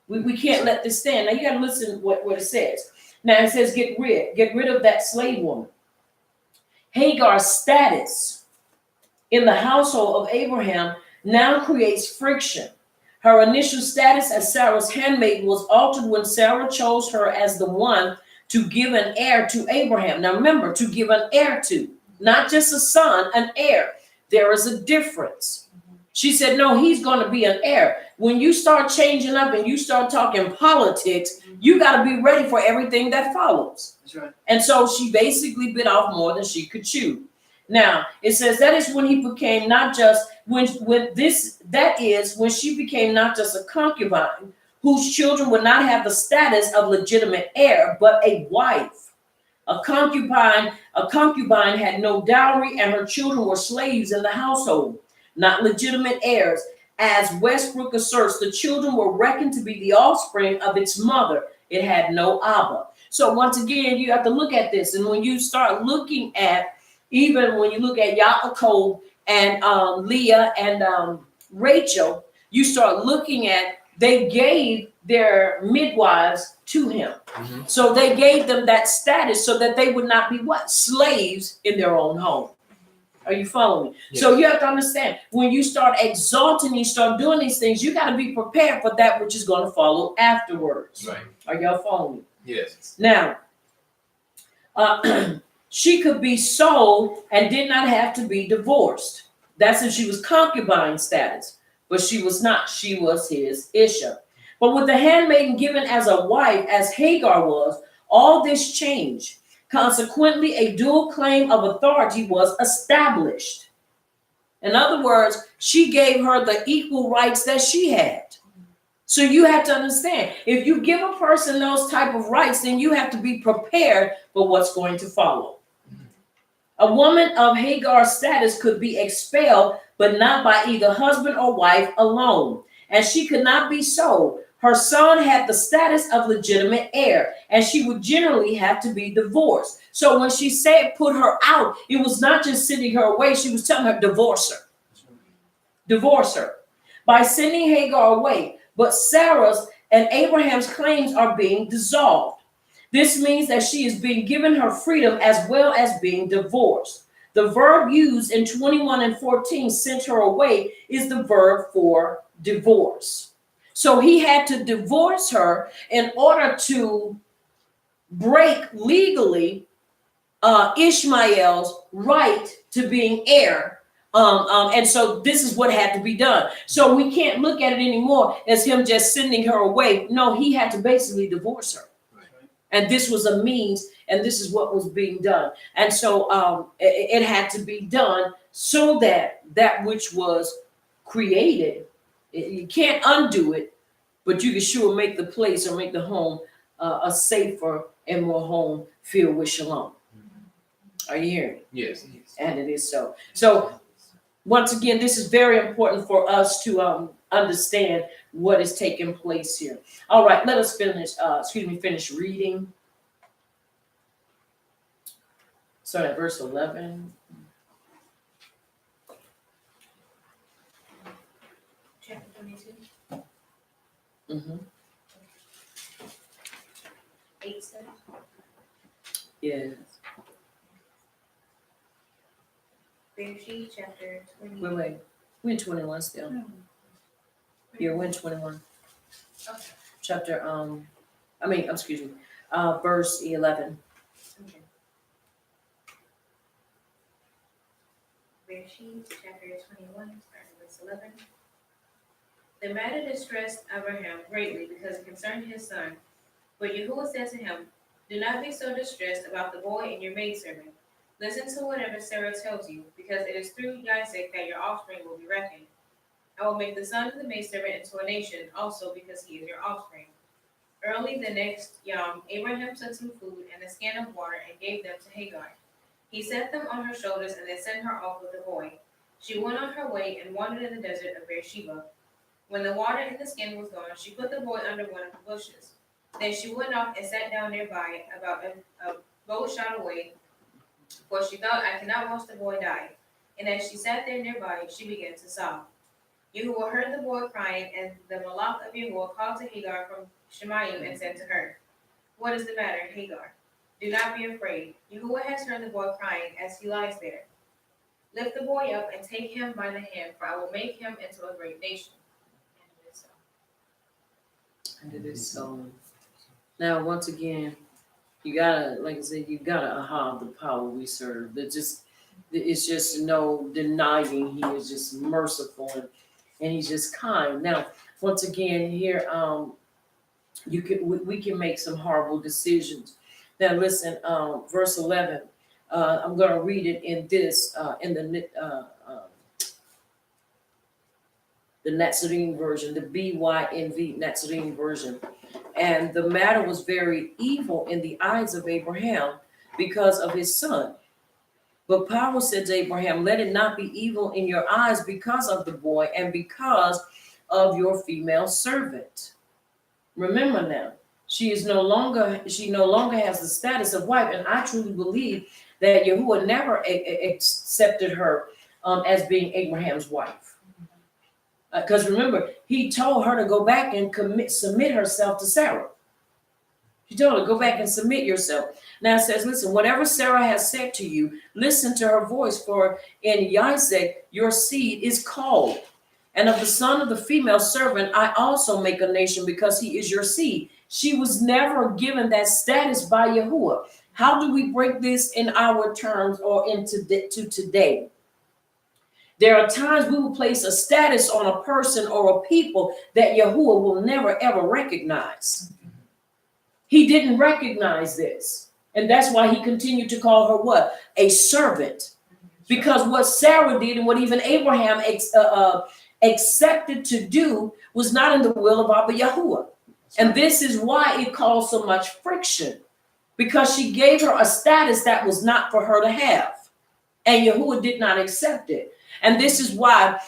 We can't let this stand. Now, you got to listen what it says. Now, it says, get rid of that slave woman. Hagar's status in the household of Abraham now creates friction. Her initial status as Sarah's handmaiden was altered when Sarah chose her as the one to give an heir to Abraham. Now, remember, to give an heir to, not just a son, an heir. There is a difference. She said, no, he's going to be an heir. When you start changing up and you start talking politics, you got to be ready for everything that follows. That's right. And so she basically bit off more than she could chew. Now, it says that is when he became not just, when she became not just a concubine, whose children would not have the status of legitimate heir, but a wife. A concubine had no dowry, and her children were slaves in the household, not legitimate heirs. As Westbrook asserts, the children were reckoned to be the offspring of its mother. It had no Abba. So once again, you have to look at this. And when you start looking at, even when you look at Yaakov and Leah and Rachel, you start looking at, they gave their midwives to him. Mm-hmm. So they gave them that status so that they would not be what? Slaves in their own home. Are you following me? Yes. So you have to understand, when you start exalting, you start doing these things, you got to be prepared for that which is going to follow afterwards. Right. Are y'all following me? Yes. Now, she could be sold and did not have to be divorced. That's if she was concubine status, but she was not. She was his Isha. But with the handmaiden given as a wife, as Hagar was, all this changed. Consequently, a dual claim of authority was established. In other words, she gave her the equal rights that she had. So you have to understand, if you give a person those type of rights, then you have to be prepared for what's going to follow. A woman of Hagar's status could be expelled, but not by either husband or wife alone. And she could not be sold. Her son had the status of legitimate heir, and she would generally have to be divorced. So when she said put her out, it was not just sending her away. She was telling her, divorce her. Divorce her. By sending Hagar away. But Sarah's and Abraham's claims are being dissolved. This means that she is being given her freedom as well as being divorced. The verb used in 21 and 14, sent her away, is the verb for divorce. So he had to divorce her in order to break legally Ishmael's right to being heir. And so this is what had to be done. So we can't look at it anymore as him just sending her away. No, he had to basically divorce her. Right. And this was a means, and this is what was being done. And so it had to be done so that that which was created, you can't undo it, but you can sure make the place or make the home a safer and more home filled with shalom. Are you hearing me? Yes. And it is so. So once again, this is very important for us to understand what is taking place here. All right, let us finish reading. Start at verse 11. Chapter 22, Mm-hmm. 8 says, Yes. Bereshit, chapter 20. Wait. We're in 21 still. Yeah, we're in 21. Okay. Chapter, verse 11. Okay. Bereshit, chapter 21, starting verse 11. The matter distressed Abraham greatly because it concerned his son. But Yahuwah said to him, do not be so distressed about the boy and your maidservant. Listen to whatever Sarah tells you, because it is through Isaac that your offspring will be reckoned. I will make the son of the maidservant into a nation, also because he is your offspring. Early the next Yom, Abraham took some food and a skin of water and gave them to Hagar. He set them on her shoulders and then sent her off with the boy. She went on her way and wandered in the desert of Beersheba. When the water in the skin was gone, she put the boy under one of the bushes. Then she went off and sat down nearby, about a bow shot away, for she thought, I cannot watch the boy die. And as she sat there nearby, she began to sob. Yahuwah heard the boy crying, and the Malach of Yahuwah called to Hagar from Shemayim and said to her, what is the matter, Hagar? Do not be afraid. Yahuwah has heard the boy crying as he lies there. Lift the boy up and take him by the hand, for I will make him into a great nation. And it is so. And it is so. Now, once again, you gotta, like I said, you gotta have the power we serve. It's just no denying he is just merciful and he's just kind. Now, once again, here, we can make some horrible decisions. Now, listen, verse 11. I'm gonna read it in the Nazarene version, the BYNV Nazarene version. And the matter was very evil in the eyes of Abraham because of his son. But Pharaoh said to Abraham, let it not be evil in your eyes because of the boy and because of your female servant. Remember now, she no longer has the status of wife. And I truly believe that Yahuwah never accepted her as being Abraham's wife. Because remember, he told her to go back and submit herself to Sarah. He told her, go back and submit yourself. Now it says, listen, whatever Sarah has said to you, listen to her voice, for in Isaac your seed is called. And of the son of the female servant, I also make a nation because he is your seed. She was never given that status by Yahuwah. How do we break this in our terms or into today? There are times we will place a status on a person or a people that Yahuwah will never ever recognize. He didn't recognize this. And that's why he continued to call her what? A servant. Because what Sarah did and what even Abraham accepted to do was not in the will of Abba Yahuwah. And this is why it caused so much friction. Because she gave her a status that was not for her to have. And Yahuwah did not accept it. And this is why,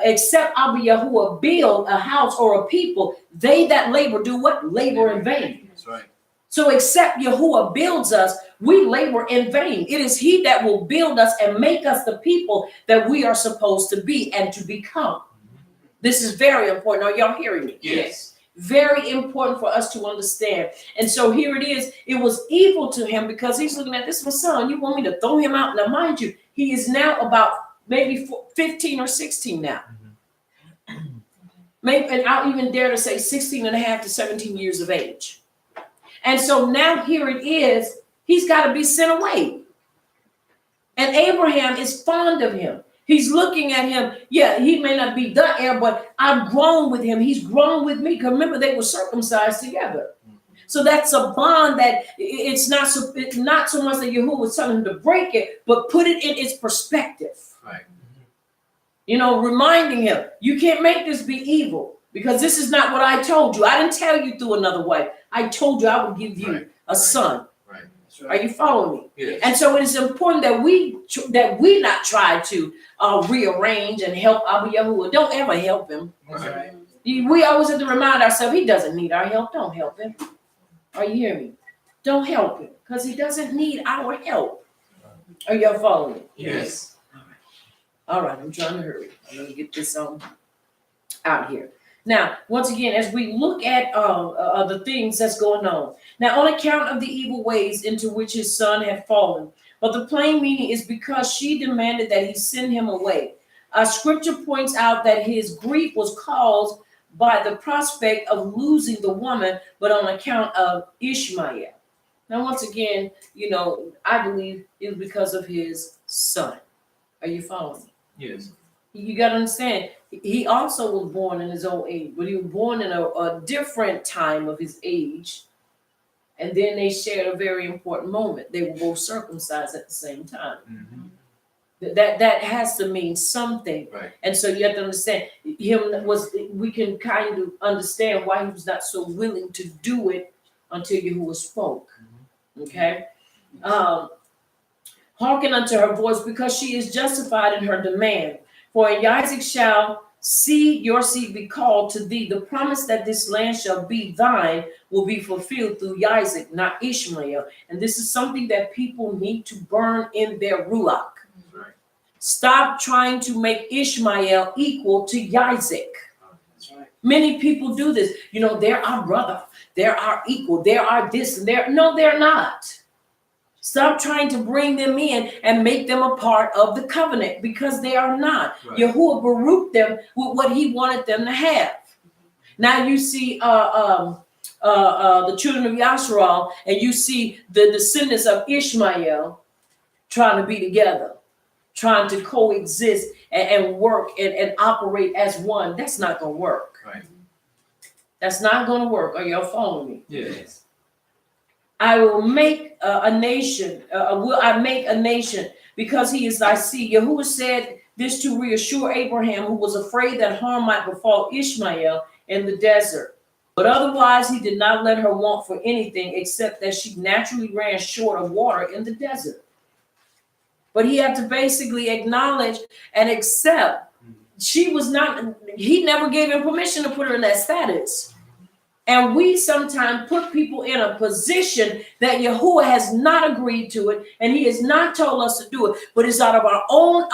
except Abba Yahuwah build a house or a people, they that labor do what? Labor in vain. That's right. So except Yahuwah builds us, we labor in vain. It is he that will build us and make us the people that we are supposed to be and to become. This is very important. Are y'all hearing me? Yes. Very important for us to understand. And so here it is. It was evil to him because he's looking at this, my son. You want me to throw him out? Now, mind you, he is now about maybe 15 or 16 now. Maybe, and I'll even dare to say 16 and a half to 17 years of age. And so now here it is. He's got to be sent away. And Abraham is fond of him. He's looking at him. Yeah, he may not be the heir, but I've grown with him. He's grown with me. Because remember, they were circumcised together. So that's a bond that it's not so much that Yahuwah was telling him to break it, but put it in its perspective. Right. Reminding him, you can't make this be evil because this is not what I told you. I didn't tell you through another wife. I told you I would give you a son. Right. That's Are you following me? Yes. And so it is important that we not try to rearrange and help Abba Yahuwah. Don't ever help him. That's right. We always have to remind ourselves he doesn't need our help. Don't help him. Are you hearing me? Don't help him because he doesn't need our help. Are y'all following me? Yes. All right, I'm trying to hurry. I'm going to get this out here. Now, once again, as we look at the things that's going on. Now, on account of the evil ways into which his son had fallen, but the plain meaning is because she demanded that he send him away. Scripture points out that his grief was caused by the prospect of losing the woman, but on account of Ishmael. Now, once again, I believe it was because of his son. Are you following me? Yes. You got to understand, he also was born in his old age, but he was born in a different time of his age. And then they shared a very important moment. They were both circumcised at the same time. Mm-hmm. That has to mean something. Right. And so you have to understand, we can kind of understand why he was not so willing to do it until Yahuwah spoke. Mm-hmm. Okay? Hearken unto her voice, because she is justified in her demand. For in Isaac shall your seed be called to thee. The promise that this land shall be thine will be fulfilled through Isaac, not Ishmael. And this is something that people need to burn in their ruach. Right. Stop trying to make Ishmael equal to Isaac. That's right. Many people do this. They're our brother. They're our equal. They're our this and they're. No, they're not. Stop trying to bring them in and make them a part of the covenant because they are not. Right. Yahuwah baruched them with what he wanted them to have. Now you see the children of Yasharal, and you see the descendants of Ishmael trying to be together, trying to coexist and work and operate as one. That's not going to work. Right. That's not going to work. Are y'all following me? Yes. I will make a nation. Will I make a nation because he is thy seed? Yahuwah said this to reassure Abraham, who was afraid that harm might befall Ishmael in the desert. But otherwise, he did not let her want for anything except that she naturally ran short of water in the desert. But he had to basically acknowledge and accept he never gave him permission to put her in that status. And we sometimes put people in a position that Yahuwah has not agreed to it, and he has not told us to do it, but it's out of our own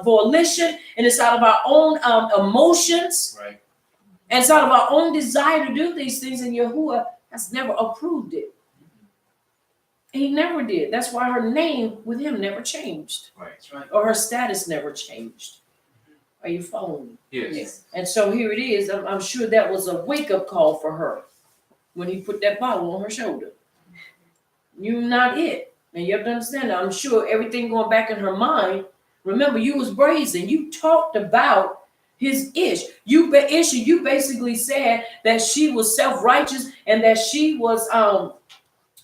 volition, and it's out of our own emotions, Right. and it's out of our own desire to do these things, and Yahuwah has never approved it. He never did. That's why her name with him never changed, Right. That's right. or her status never changed. Are you following me? Yes. And so here it is. I'm sure that was a wake-up call for her when he put that bottle on her shoulder. You're not it. And you have to understand that. I'm sure everything going back in her mind. Remember, you was brazen. You talked about his ish. You basically said that she was self-righteous and that she was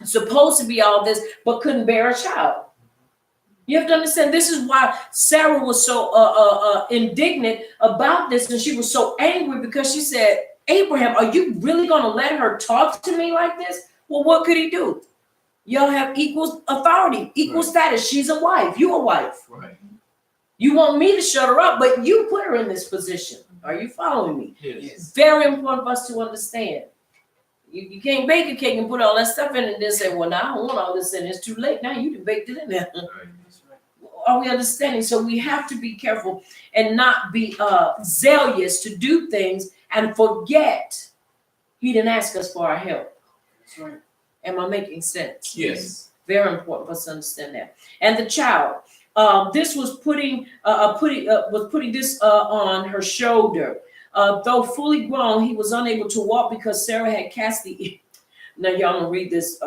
supposed to be all this, but couldn't bear a child. You have to understand, this is why Sarah was so indignant about this, and she was so angry because she said, Abraham, are you really going to let her talk to me like this? Well, what could he do? Y'all have equal authority, equal status. She's a wife. You a wife. Right. You want me to shut her up, but you put her in this position. Are you following me? Yes. Very important for us to understand. You can't bake a cake and put all that stuff in it and then say, well, now I don't want all this in. It's too late. Now you can bake it in there. Right. That's right. Are we understanding? So we have to be careful and not be zealous to do things and forget he didn't ask us for our help. That's right. Am I making sense? Yes. Very important for us to understand that. And the child, this was putting this on her shoulder. Though fully grown, he was unable to walk because Sarah had cast the. Now, y'all gonna read this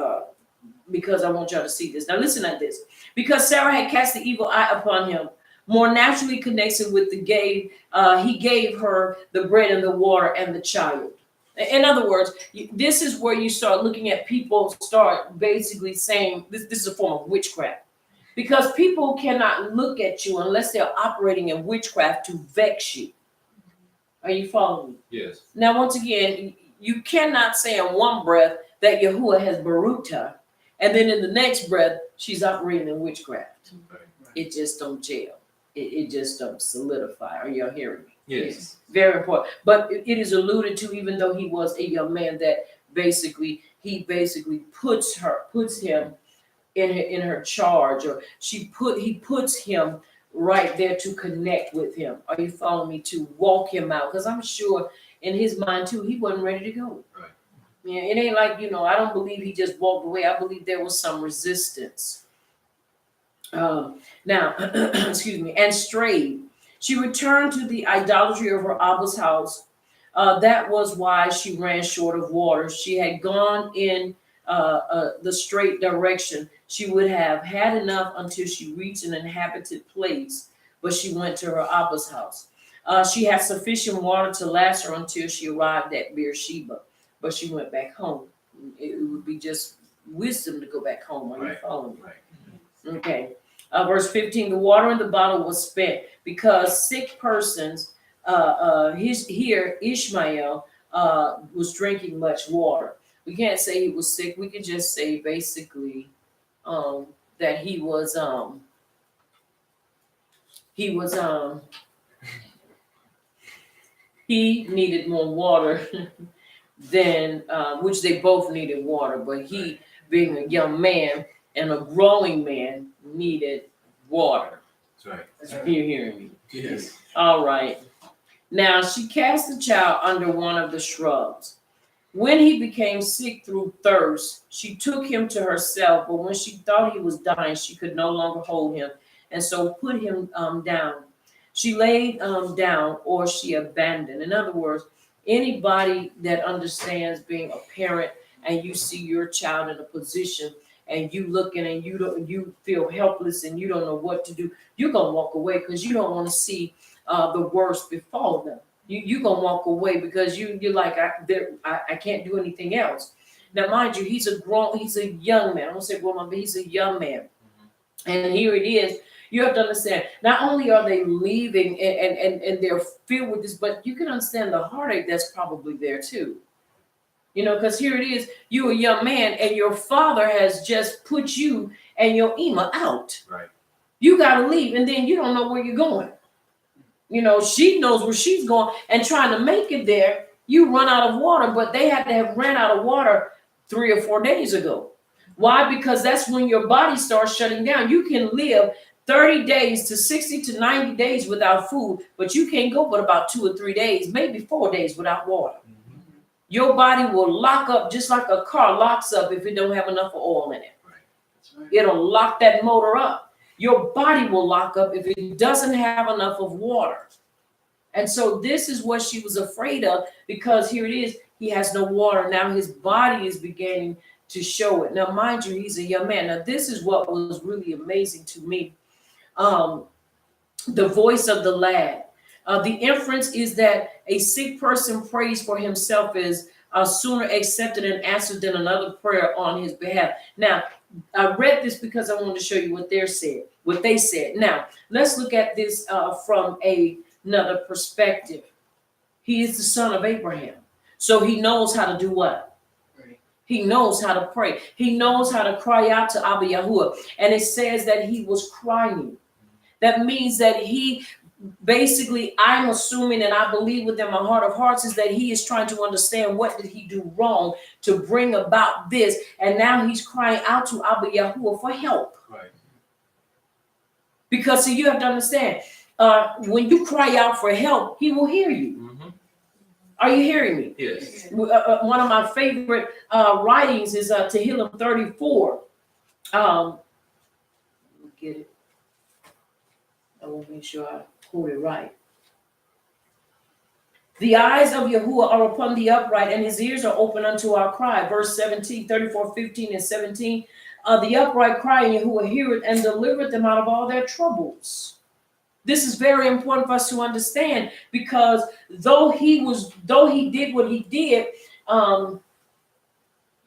because I want y'all to see this. Now, listen at this. Because Sarah had cast the evil eye upon him, more naturally connected with he gave her the bread and the water and the child. In other words, this is where you start looking at people start basically saying this is a form of witchcraft. Because people cannot look at you unless they're operating in witchcraft to vex you. Are you following me? Yes. Now, once again, you cannot say in one breath that Yahuwah has baruched her, and then in the next breath, she's operating in witchcraft. Right. It just don't gel. It just don't solidify. Are y'all hearing me? Yes. Very important. But it is alluded to, even though he was a young man, that he basically puts him in her charge, or he puts him right there to connect with him. Are you following me? To walk him out, because I'm sure in his mind too, he wasn't ready to go. Right. Yeah, it ain't like, I don't believe he just walked away. I believe there was some resistance. Now, excuse me, and strayed. She returned to the idolatry of her Abba's house. That was why she ran short of water. She had gone in the straight direction. She would have had enough until she reached an inhabited place, but she went to her Abba's house. She had sufficient water to last her until she arrived at Beersheba, but she went back home. It would be just wisdom to go back home. Are you following me? Right. Okay. Verse 15, the water in the bottle was spent because sick persons, Ishmael was drinking much water. We can't say he was sick. We can just say basically that he needed more water than, which they both needed water, but he, being a young man and a growing man, needed water. That's right. You're hearing me? Yes. All right. Now she cast the child under one of the shrubs. When he became sick through thirst, she took him to herself, but when she thought he was dying, she could no longer hold him, and so put him down. She laid down, or she abandoned. In other words, anybody that understands being a parent and you see your child in a position and you looking and you feel helpless and you don't know what to do, you're gonna walk away because you don't want to see the worst befall them. You gonna walk away because you're like, I can't do anything else. Now, mind you, he's a young man. I don't say grown man, but he's a young man. And here it is. You have to understand, not only are they leaving and they're filled with this, but you can understand the heartache that's probably there too. Because here it is, you're a young man and your father has just put you and your Ema out. Right. You got to leave, and then you don't know where you're going. She knows where she's going and trying to make it there. You run out of water, but they had to have ran out of water 3 or 4 days ago. Why? Because that's when your body starts shutting down. You can live 30 days to 60 to 90 days without food, but you can't go but about 2 or 3 days, maybe 4 days without water. Your body will lock up just like a car locks up if it don't have enough oil in it. Right. It'll lock that motor up. Your body will lock up if it doesn't have enough of water. And so this is what she was afraid of, because here it is, he has no water. Now his body is beginning to show it. Now, mind you, he's a young man. Now, this is what was really amazing to me. The voice of the lad. The inference is that a sick person prays for himself is sooner accepted and answered than another prayer on his behalf. Now, I read this because I wanted to show you what they said. Now, let's look at this from another perspective. He is the son of Abraham. So he knows how to do what? Right. He knows how to pray. He knows how to cry out to Abba Yahuwah. And it says that he was crying. That means that he basically, I'm assuming, and I believe within my heart of hearts, is that he is trying to understand what did he do wrong to bring about this. And now he's crying out to Abba Yahuwah for help. Right. Because see, you have to understand, when you cry out for help, he will hear you. Mm-hmm. Are you hearing me? Yes. One of my favorite writings is Tehillim 34. Get it. I want to make sure I quote it right. The eyes of Yahuwah are upon the upright, and his ears are open unto our cry. Verse 17, 34, 15, and 17. The upright cry, and Yahuwah heareth and delivereth them out of all their troubles. This is very important for us to understand, because though he did what he did, and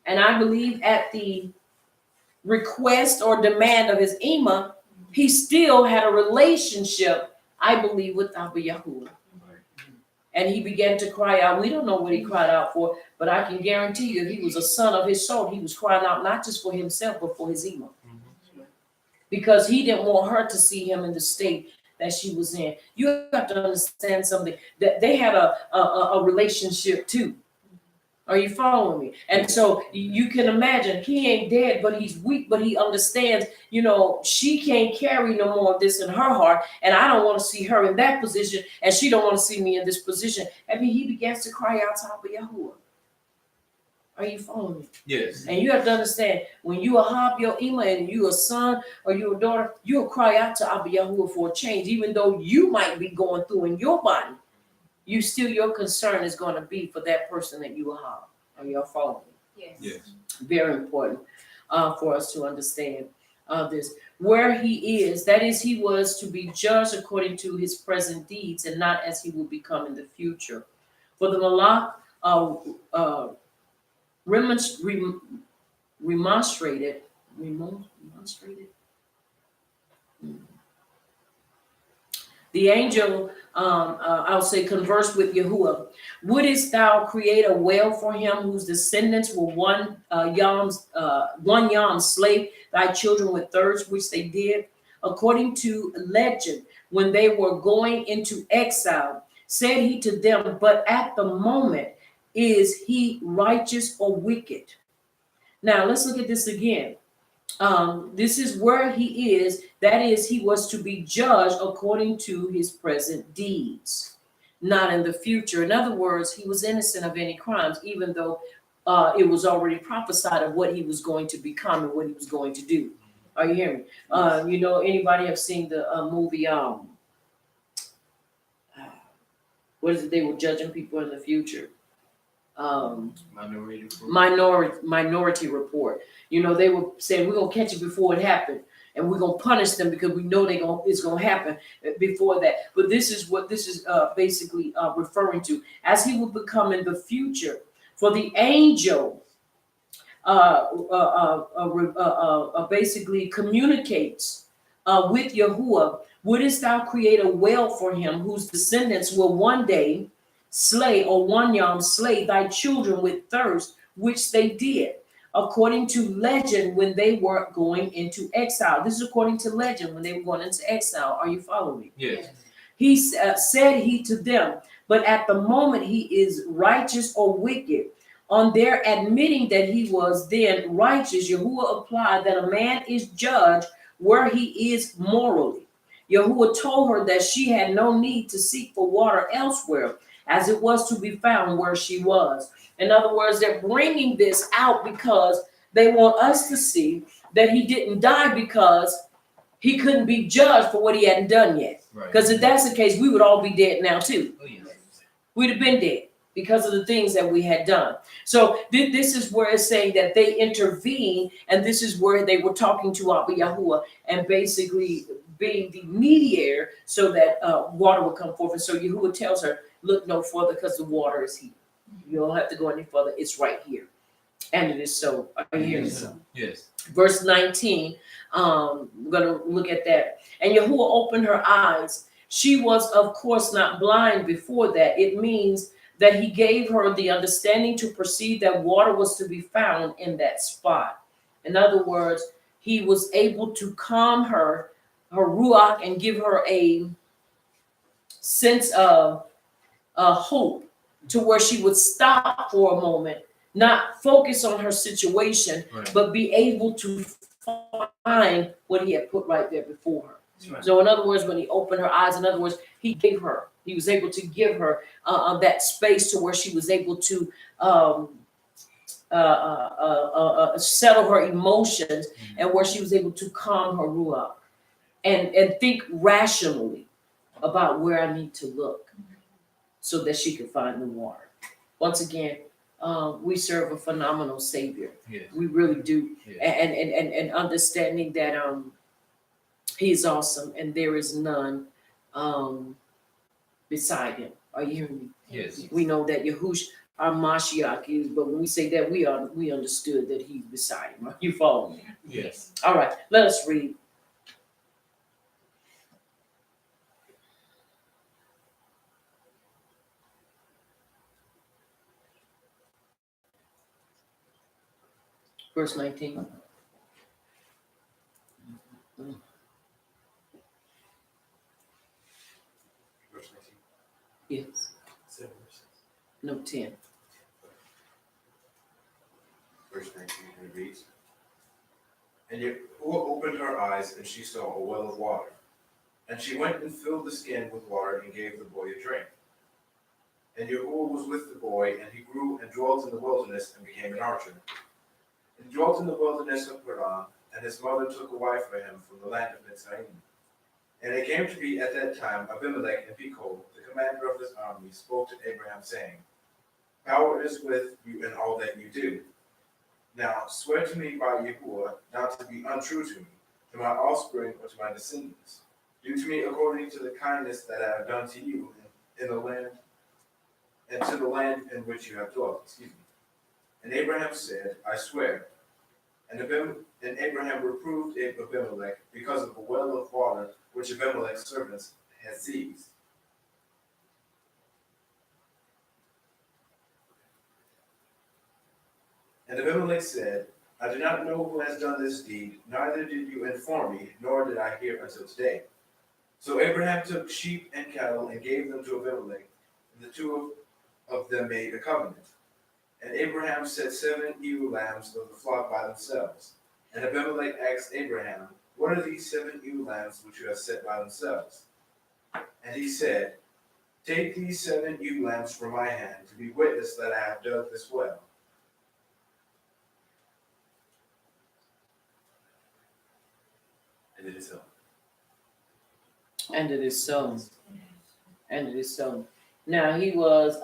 I believe at the request or demand of his Ima, he still had a relationship, I believe, with Abba Yahuwah. And he began to cry out. We don't know what he cried out for, but I can guarantee you, if he was a son of his soul, he was crying out not just for himself, but for his Ima. Because he didn't want her to see him in the state that she was in. You have to understand something, that they had a relationship too. Are you following me? And so you can imagine, he ain't dead, but he's weak, but he understands, she can't carry no more of this in her heart, and I don't want to see her in that position, and she don't want to see me in this position. I mean, he begins to cry out to Abba Yahuwah. Are you following me? Yes. And you have to understand, when you are your Ima and you a son or you a daughter, you'll cry out to Abba Yahuwah for a change, even though you might be going through in your body. Your concern is going to be for that person that you are. Are y'all following me? Yes. Very important for us to understand this. Where he is, that is, he was to be judged according to his present deeds and not as he will become in the future. For the Malach remonstrated. The angel, I'll say, conversed with Yahuwah. Wouldest thou create a well for him whose descendants were one yam slave thy children with thirst, which they did? According to legend, when they were going into exile, said he to them, but at the moment, is he righteous or wicked? Now let's look at this again. This is where he is. That is, he was to be judged according to his present deeds, not in the future. In other words, he was innocent of any crimes, even though it was already prophesied of what he was going to become and what he was going to do. Are you hearing me? Anybody have seen the movie? What is it? They were judging people in the future. Minority Report. They were saying, we're gonna catch it before it happened, and we're gonna punish them because we know it's gonna happen before that. But this is what this is basically referring to, as he will become in the future. For the angel basically communicates with Yahuwah. Wouldest thou create a well for him whose descendants will one day slay, or one yam slay thy children with thirst, which they did, according to legend, when they were going into exile. This is according to legend, when they were going into exile. Are you following me? Yes. He said he to them, but at the moment he is righteous or wicked. On their admitting that he was then righteous, Yahuwah applied that a man is judged where he is morally. Yahuwah told her that she had no need to seek for water elsewhere, as it was to be found where she was. In other words, they're bringing this out because they want us to see that he didn't die because he couldn't be judged for what he hadn't done yet. Because if that's the case, we would all be dead now too. Oh, yes. We'd have been dead because of the things that we had done. So this is where it's saying that they intervened, and this is where they were talking to Abba Yahuwah and basically being the mediator so that water would come forth. And so Yahuwah tells her, look no further because the water is here. You don't have to go any further. It's right here. And it is so. Are you hearing me? Yes. Verse 19, we're going to look at that. And Yahuwah opened her eyes. She was, of course, not blind before that. It means that he gave her the understanding to perceive that water was to be found in that spot. In other words, he was able to calm her ruach, and give her a sense of hope, to where she would stop for a moment, not focus on her situation, Right. but be able to find what he had put right there before her. Right. So in other words, when he opened her eyes, in other words, he was able to give her that space to where she was able to settle her emotions, and where she was able to calm her ruach and think rationally about where I need to look so that she could find the water. Once again, we serve a phenomenal Savior. Yes. We really do. Yes. And understanding that he is awesome and there is none beside him. Are you hearing me? Yes. We know that Yahush, our Mashiach, is, but when we say that, we understood that he's beside him. Are you following me? Yes. All right, let us read. Verse 19. Verse 19. Yes. 7 verses. No, 10. Verse 19, and it reads, And Yahuwah opened her eyes, and she saw a well of water. And she went and filled the skin with water and gave the boy a drink. And Yahuwah was with the boy, and he grew and dwelt in the wilderness and became an archer. And he dwelt in the wilderness of Paran, and his mother took a wife for him from the land of Mitzrayim. And it came to be at that time, Abimelech and Phicol, the commander of his army, spoke to Abraham, saying, Power is with you in all that you do. Now swear to me by Yahuwah not to be untrue to me, to my offspring, or to my descendants. Do to me according to the kindness that I have done to you in the land, and to the land in which you have dwelt. And Abraham said, I swear. And Abraham reproved Abimelech because of the well of water which Abimelech's servants had seized. And Abimelech said, I do not know who has done this deed, neither did you inform me, nor did I hear until today. So Abraham took sheep and cattle and gave them to Abimelech, and the two of them made a covenant. And Abraham set 7 ewe lambs of the flock by themselves. And Abimelech asked Abraham, What are these 7 ewe lambs which you have set by themselves? And he said, Take these 7 ewe lambs from my hand, to be witness that I have dug this well. And it is so. And it is so. And it is so. Now he was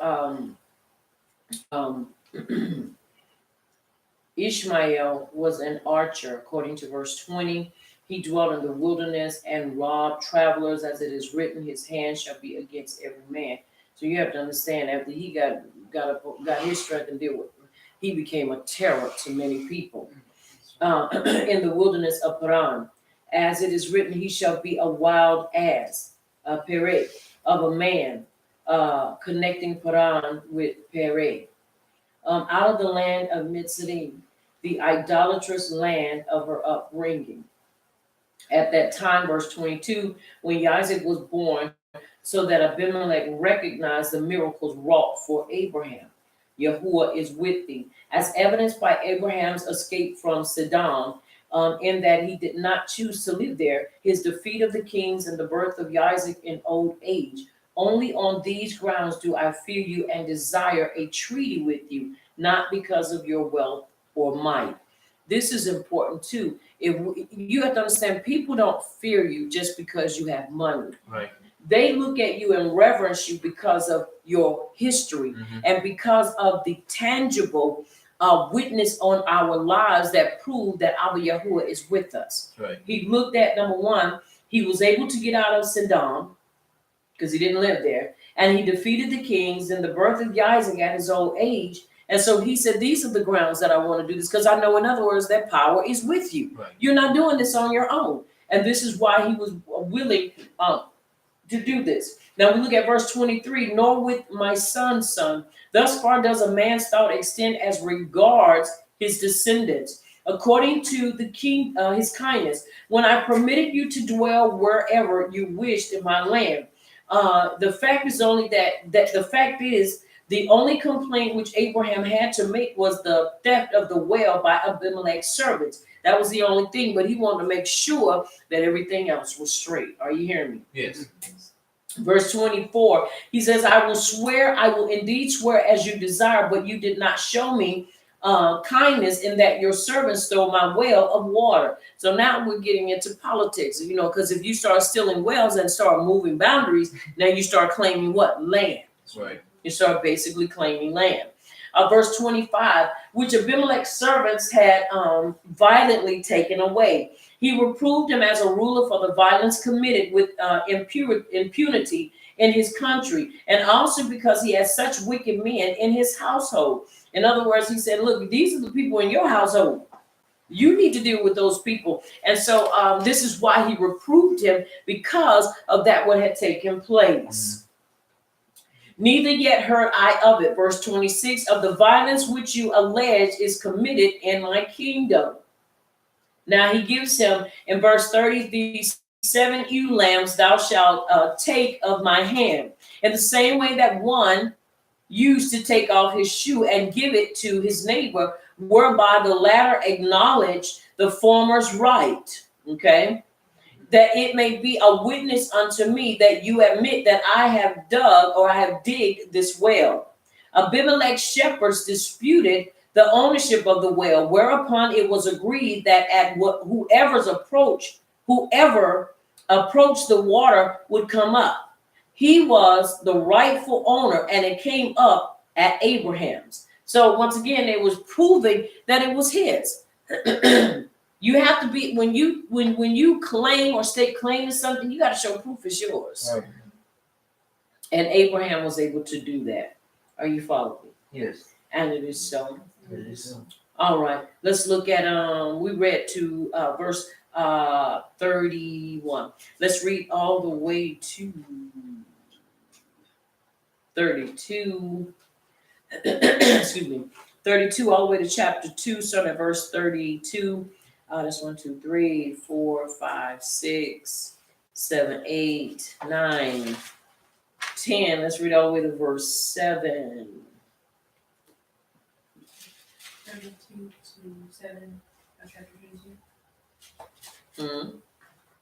Ishmael was an archer, according to verse 20. He dwelt in the wilderness and robbed travelers, as it is written, his hand shall be against every man. So you have to understand, after he got his strength and did what he became a terror to many people. In the wilderness of Paran, as it is written, he shall be a wild ass, a peret of a man, connecting Paran with Peret. Out of the land of Mitzrayim, the idolatrous land of her upbringing. At that time, verse 22, when Isaac was born, so that Abimelech recognized the miracles wrought for Abraham. Yahuwah is with thee, as evidenced by Abraham's escape from Sodom, in that he did not choose to live there, his defeat of the kings and the birth of Isaac in old age. Only on these grounds do I fear you and desire a treaty with you, not because of your wealth or might. This is important too. You have to understand, people don't fear you just because you have money. Right. They look at you and reverence you because of your history and because of the tangible witness on our lives that prove that Abba Yahuwah is with us. Right. He looked at, number one, he was able to get out of Sodom because he didn't live there, and he defeated the kings and the birth of Isaac at his old age. And so he said, these are the grounds that I want to do this, because I know, in other words, that power is with you. Right. You're not doing this on your own. And this is why he was willing to do this. Now we look at verse 23, nor with my son's son. Thus far does a man's thought extend as regards his descendants, according to the king, his kindness, when I permitted you to dwell wherever you wished in my land. The fact is only that the fact is, the only complaint which Abraham had to make was the theft of the well by Abimelech's servants. That was the only thing, but he wanted to make sure that everything else was straight. Are you hearing me? Yes. Verse 24, he says, I will indeed swear as you desire, but you did not show me kindness in that your servant stole my well of water. So now we're getting into politics, because if you start stealing wells and start moving boundaries, now you start claiming what? Land. That's right. You start basically claiming land. Verse 25, which Abimelech's servants had violently taken away. He reproved him as a ruler for the violence committed with impunity in his country, and also because he had such wicked men in his household. In other words, he said, look, these are the people in your household. You need to deal with those people. And so this is why he reproved him, because of that what had taken place. Neither yet heard I of it. Verse 26, of the violence which you allege is committed in my kingdom. Now he gives him in verse 30, these 7 ewe lambs thou shalt take of my hand. In the same way that one used to take off his shoe and give it to his neighbor, whereby the latter acknowledge the former's right. Okay. That it may be a witness unto me that you admit that I have dug, or I have digged this well. Abimelech's shepherds disputed the ownership of the well, whereupon it was agreed that at whoever approached the water would come up. He was the rightful owner, and it came up at Abraham's. So once again, it was proving that it was his. You have to be, when you claim or state claim to something, you got to show proof it's yours. Right. And Abraham was able to do that. Are you following me? Yes. And it is so. It is so. All right. Let's look at we read to verse 31. Let's read all the way to 32. Excuse me. 32 all the way to chapter 2, starting at verse 32. That's 1, 2, 3, 4, 5, 6, 7, 8, 9, 10. Let's read all the way to verse 7. 32 to 7 of chapter 22. Hmm.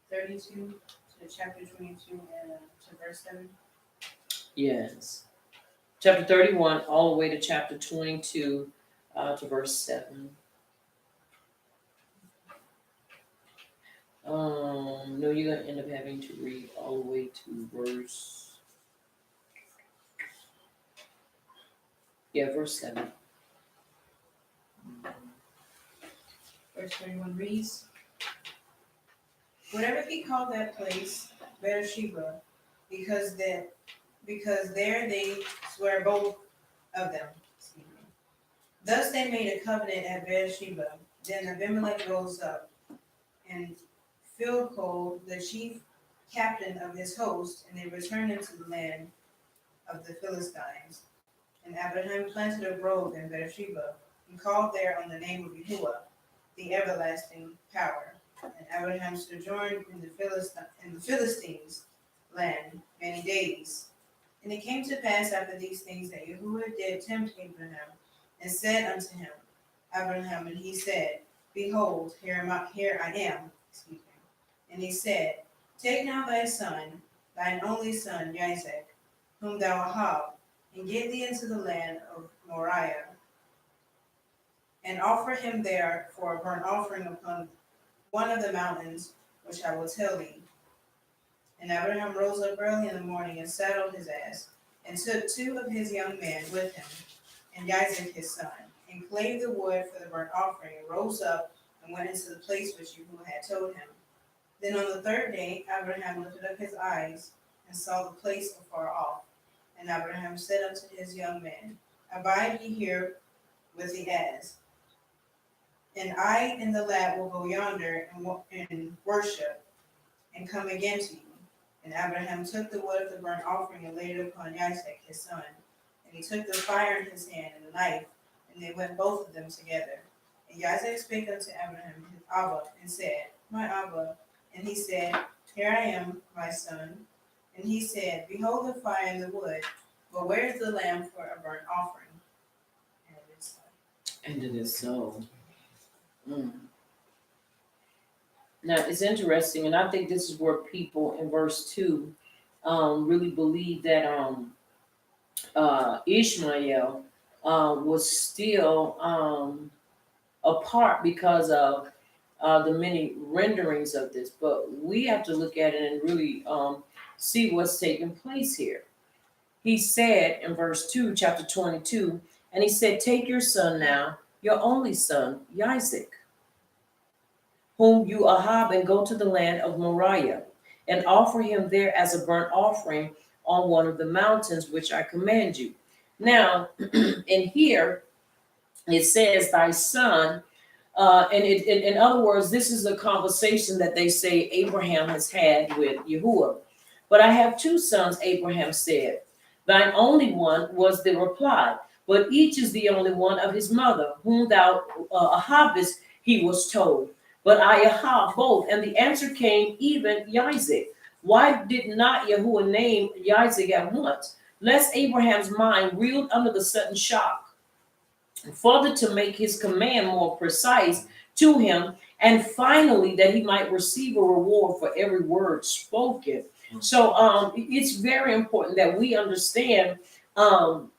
32 to chapter 22 and to verse 7. Yes. Chapter 31 all the way to chapter 22 to verse 7. No, you're gonna end up having to read all the way to verse. Yeah, verse 7. Verse 31 reads, whatever he called that place Beersheba, because there they swear both of them. Thus they made a covenant at Beersheba. Then Abimelech rose up, and Philcol, the chief captain of his host, and they returned into the land of the Philistines. And Abraham planted a grove in Beersheba, and called there on the name of Yahuwah, the everlasting power. And Abraham sojourned in the Philistines' land many days. And it came to pass after these things that Yahuwah did tempt Abraham, and said unto him, Abraham, and he said, behold, here I am. And he said, take now thy son, thine only son, Isaac, whom thou hast, and get thee into the land of Moriah, and offer him there for a burnt offering upon one of the mountains which I will tell thee. And Abraham rose up early in the morning and saddled his ass, and took 2 of his young men with him, and Isaac his son, and clave the wood for the burnt offering, and rose up and went into the place which Yahuwah had told him. Then on the 3rd day Abraham lifted up his eyes, and saw the place afar off. And Abraham said unto his young men, abide ye here with the ass, and I and the lad will go yonder and worship, and come again to you. And Abraham took the wood of the burnt offering and laid it upon Isaac his son. And he took the fire in his hand and the knife, and they went both of them together. And Isaac spake unto Abraham his Abba, and said, my Abba. And he said, here I am, my son. And he said, behold the fire and the wood, but where is the lamb for a burnt offering? And it is so. And it is so. Now it's interesting, and I think this is where people in verse 2 really believe that Ishmael was still apart because of the many renderings of this. But we have to look at it and really see what's taking place here. He said in verse 2, chapter 22, And he said, take your son now, your only son, Isaac, whom you Ahab, and go to the land of Moriah, and offer him there as a burnt offering on one of the mountains which I command you. Now, in here, it says, thy son, in other words, this is a conversation that they say Abraham has had with Yahuwah. But I have two sons, Abraham said. Thine only one was the reply, but each is the only one of his mother, whom thou Ahabest, he was told. But I Ahab both. And the answer came, even Isaac. Why did not Yahuwah name Isaac at once? Lest Abraham's mind reeled under the sudden shock, further to make his command more precise to him, and finally that he might receive a reward for every word spoken. So it's very important that we understand the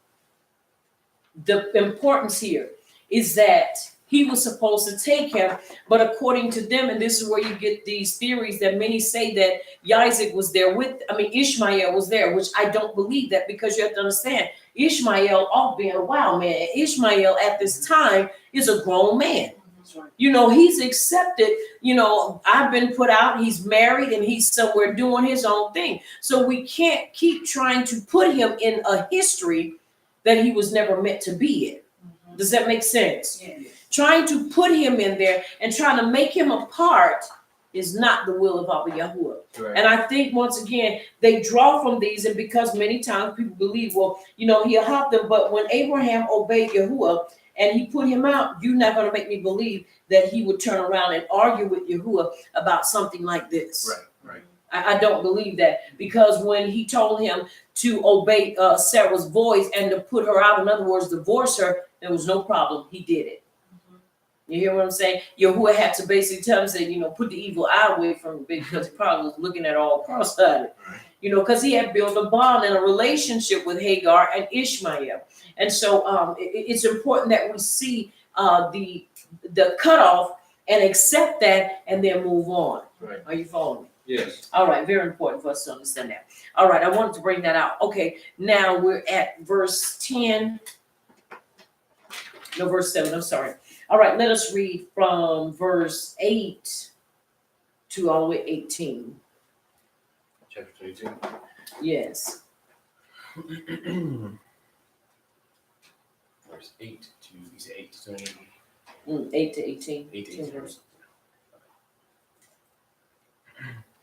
importance here is that he was supposed to take him, but according to them, and this is where you get these theories that many say that Isaac was there Ishmael was there, which I don't believe that, because you have to understand, Ishmael, all being a wild man, Ishmael at this time is a grown man. He's accepted, I've been put out, he's married, and he's somewhere doing his own thing. So we can't keep trying to put him in a history that he was never meant to be in. Does that make sense? Yeah. Trying to put him in there and trying to make him a part is not the will of Abba Yahuwah. Right. And I think once again, they draw from these, and because many times people believe, well, he helped them, but when Abraham obeyed Yahuwah and he put him out, you're not going to make me believe that he would turn around and argue with Yahuwah about something like this. Right. I don't believe that, because when he told him to obey Sarah's voice and to put her out, in other words, divorce her, there was no problem. He did it. You hear what I'm saying? Yahuwah had to basically tell him, say, put the evil eye away from him, because he probably was looking at all cross-eyed. Because he had built a bond and a relationship with Hagar and Ishmael. And so it's important that we see the cutoff and accept that and then move on. Right. Are you following me? Yes. All right, very important for us to understand that. All right, I wanted to bring that out. Okay, now we're at verse 10. No, verse 7, I'm sorry. All right, let us read from verse 8 to all the way 18. Chapter 22. Yes. Verse 8 to, you say 8 to 20. 8 to 18. 8 to 18.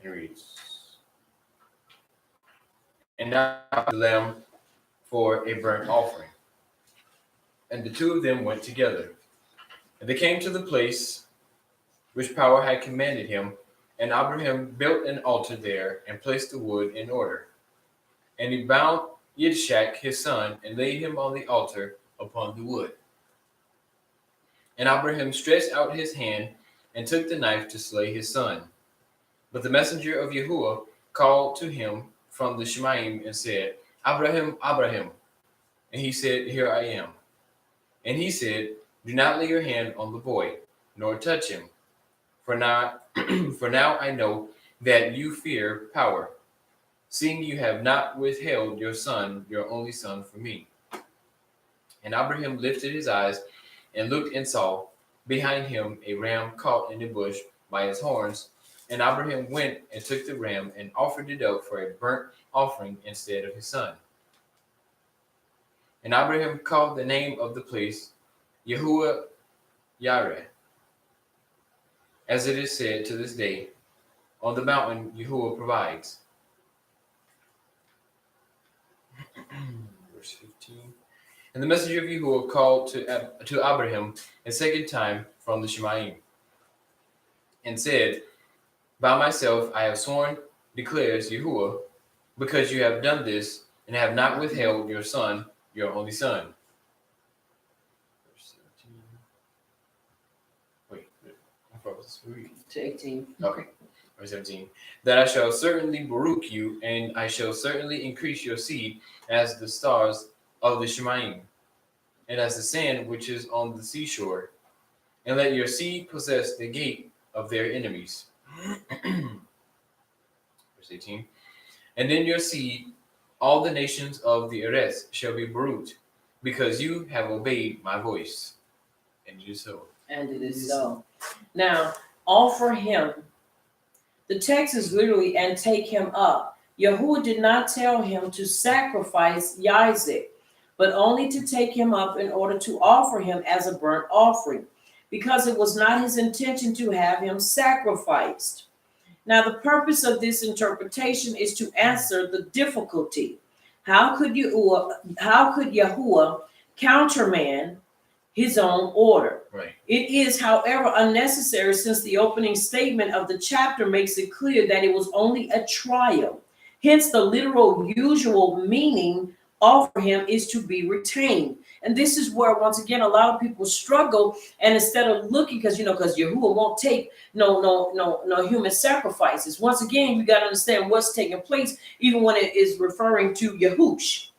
It reads, and now the lamb for a burnt offering. And the two of them went together. And they came to the place which power had commanded him, and Abraham built an altar there and placed the wood in order. And he bound Yitzchak his son and laid him on the altar upon the wood. And Abraham stretched out his hand and took the knife to slay his son. But the messenger of Yahuwah called to him from the Shemaim and said, Abraham, Abraham. And he said, here I am. And he said, do not lay your hand on the boy, nor touch him. For now I know that you fear power, seeing you have not withheld your son, your only son, from me. And Abraham lifted his eyes and looked and saw behind him a ram caught in a bush by his horns. And Abraham went and took the ram and offered it up for a burnt offering instead of his son. And Abraham called the name of the place Yahuwah Wayera, as it is said to this day, on the mountain Yahuwah provides. Verse 15. And the messenger of Yahuwah called to Abraham a second time from the Shemaim, and said, by myself I have sworn, declares Yahuwah, because you have done this, and have not withheld your son, your only son. Verse 17. Wait, how far was this reading? To 18. Okay. Verse 17. That I shall certainly baruch you, and I shall certainly increase your seed as the stars of the Shemaim, and as the sand which is on the seashore, and let your seed possess the gate of their enemies. Verse 18. And in your seed all the nations of the earth shall be baruched, because you have obeyed my voice. And it is so. And it is so. Now, offer him. The text is literally, and take him up. Yahuwah did not tell him to sacrifice Isaac, but only to take him up in order to offer him as a burnt offering, because it was not his intention to have him sacrificed. Now, the purpose of this interpretation is to answer the difficulty. How could Yahuwah countermand his own order? Right. It is, however, unnecessary, since the opening statement of the chapter makes it clear that it was only a trial. Hence, the literal usual meaning offer him is to be retained. And this is where, once again, a lot of people struggle. And instead of looking, because Yahuwah won't take no human sacrifices. Once again, you got to understand what's taking place, even when it is referring to Yahush.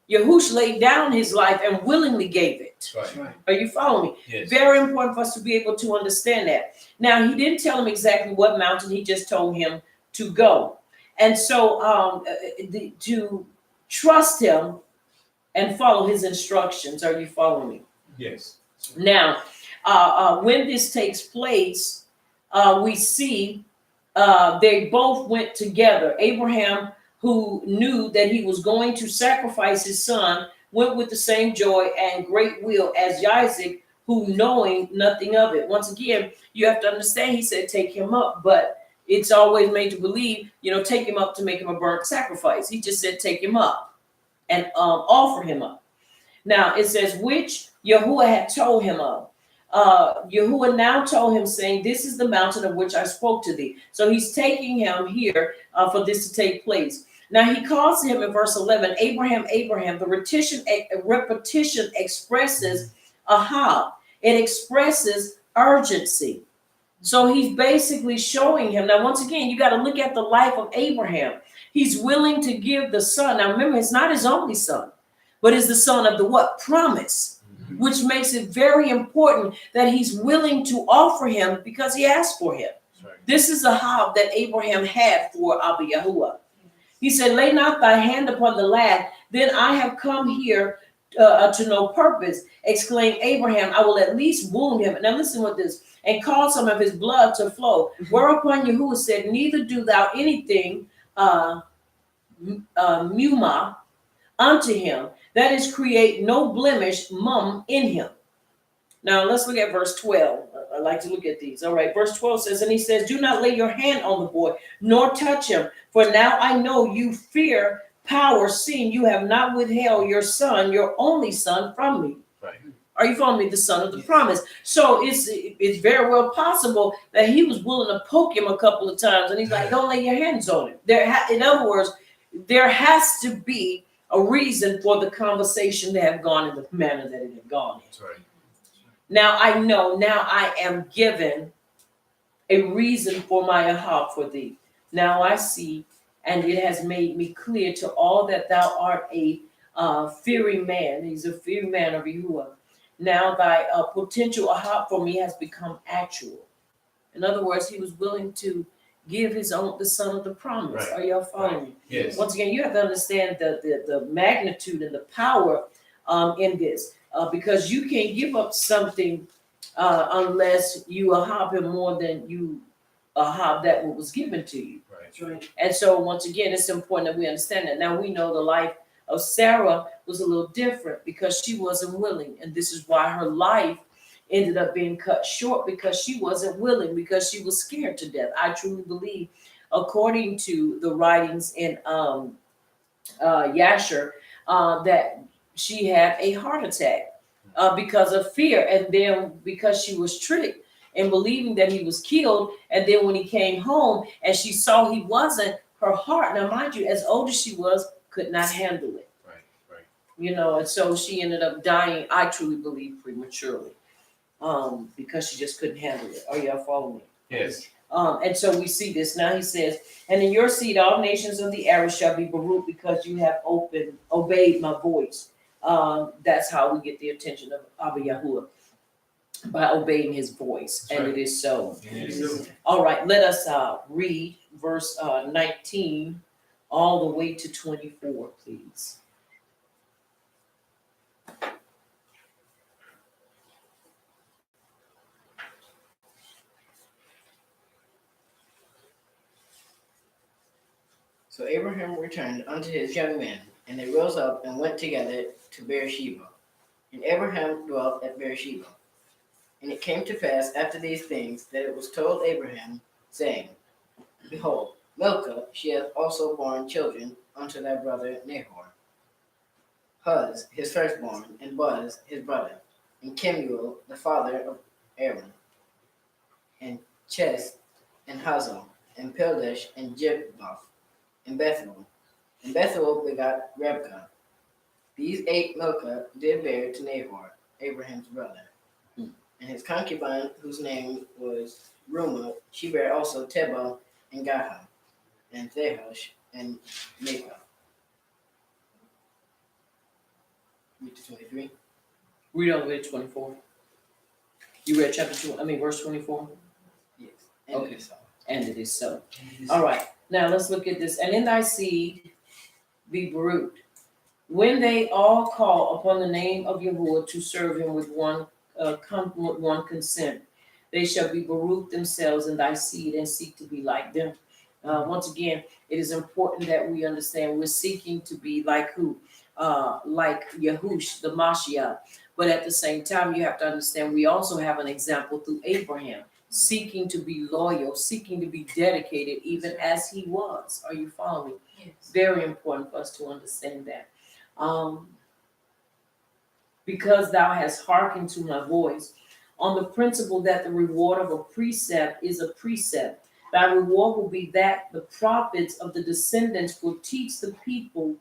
Yahush laid down his life and willingly gave it. Right. Are you following me? Yes. Very important for us to be able to understand that. Now, he didn't tell him exactly what mountain. He just told him to go. And so to trust him and follow his instructions. Are you following me? Yes. Now, when this takes place, we see they both went together. Abraham, who knew that he was going to sacrifice his son, went with the same joy and great will as Isaac, who knowing nothing of it. Once again, you have to understand, he said, take him up, but it's always made to believe, take him up to make him a burnt sacrifice. He just said, take him up and offer him up. Now, it says, which Yahuwah had told him of. Yahuwah now told him, saying, this is the mountain of which I spoke to thee. So he's taking him here for this to take place. Now he calls him in verse 11, Abraham, Abraham. The repetition expresses aha. It expresses urgency. So he's basically showing him. Now, once again, you got to look at the life of Abraham. He's willing to give the son. Now, remember, it's not his only son, but it's the son of the what? Promise, which makes it very important that he's willing to offer him because he asked for him. Right. This is a hob that Abraham had for Abba Yahuwah. He said, lay not thy hand upon the lad, then I have come here to no purpose. Exclaimed Abraham, I will at least wound him. Now listen with this. And cause some of his blood to flow. Whereupon Yahuwah said, neither do thou anything muma unto him, that is, create no blemish in him. Now let's look at verse 12. I like to look at these. All right, verse 12 says, and he says, do not lay your hand on the boy, nor touch him, for now I know you fear power, seeing you have not withheld your son, your only son, from me. Right. Are you following me? The son of the promise. So it's very well possible that he was willing to poke him a couple of times, and he's like, don't lay your hands on him. In other words, there has to be a reason for the conversation to have gone in the manner that it had gone in. That's right. Now I know, now I am given a reason for my aha for thee. Now I see, and it has made me clear to all that thou art a fearing man. He's a fearing man of Yahuwah. Now thy potential aha for me has become actual. In other words, he was willing to give the son of the promise. Right. Are y'all following me? Yes. Once again, you have to understand the magnitude and the power in this. Because you can't give up something unless you ahab him more than you ahab that what was given to you. Right. And so once again, it's important that we understand that. Now we know the life of Sarah was a little different because she wasn't willing. And this is why her life ended up being cut short, because she wasn't willing, because she was scared to death. I truly believe, according to the writings in Yasher, that she had a heart attack because of fear. And then because she was tricked and believing that he was killed. And then when he came home and she saw he wasn't, her heart, now mind you, as old as she was, could not handle it. Right. And so she ended up dying, I truly believe, prematurely, because she just couldn't handle it. Are y'all following me? Yes. And so we see this. Now he says, and in your seed all nations of the earth shall be Baruch, because you have obeyed my voice. That's how we get the attention of Abba Yahuwah, by obeying his voice. That's and right. It is so. It is so. All right, let us read verse 19 all the way to 24, please. So Abraham returned unto his young men, and they rose up and went together to Beersheba. And Abraham dwelt at Beersheba. And it came to pass after these things that it was told Abraham, saying, Behold, Milcah, she hath also borne children unto thy brother Nahor. Huz, his firstborn, and Buz, his brother, and Kemuel, the father of Aaron, and Ches, and Hazo, and Pildash, and Jibboth, and Bethuel. And Bethuel begot Rebekah. These 8 Milcah did bear to Nahor, Abraham's brother. And his concubine, whose name was Rumah, she bare also Tebah, and Gaha, and Thehush, and Makah. Read to 23. Read all the way to 24. You read verse 24? Yes. And Okay. it is so. And it is so. All right. Now let's look at this. And in thy seed be Baruch. When they all call upon the name of Yahuwah to serve him with one consent, they shall be Baruch themselves in thy seed and seek to be like them. Once again, it is important that we understand we're seeking to be like who? Like Yahush, the Mashiach. But at the same time, you have to understand we also have an example through Abraham, seeking to be loyal, seeking to be dedicated, even as he was. Are you following me? Yes. Very important for us to understand that. Because thou hast hearkened to my voice, on the principle that the reward of a precept is a precept. Thy reward will be that the prophets of the descendants will teach the people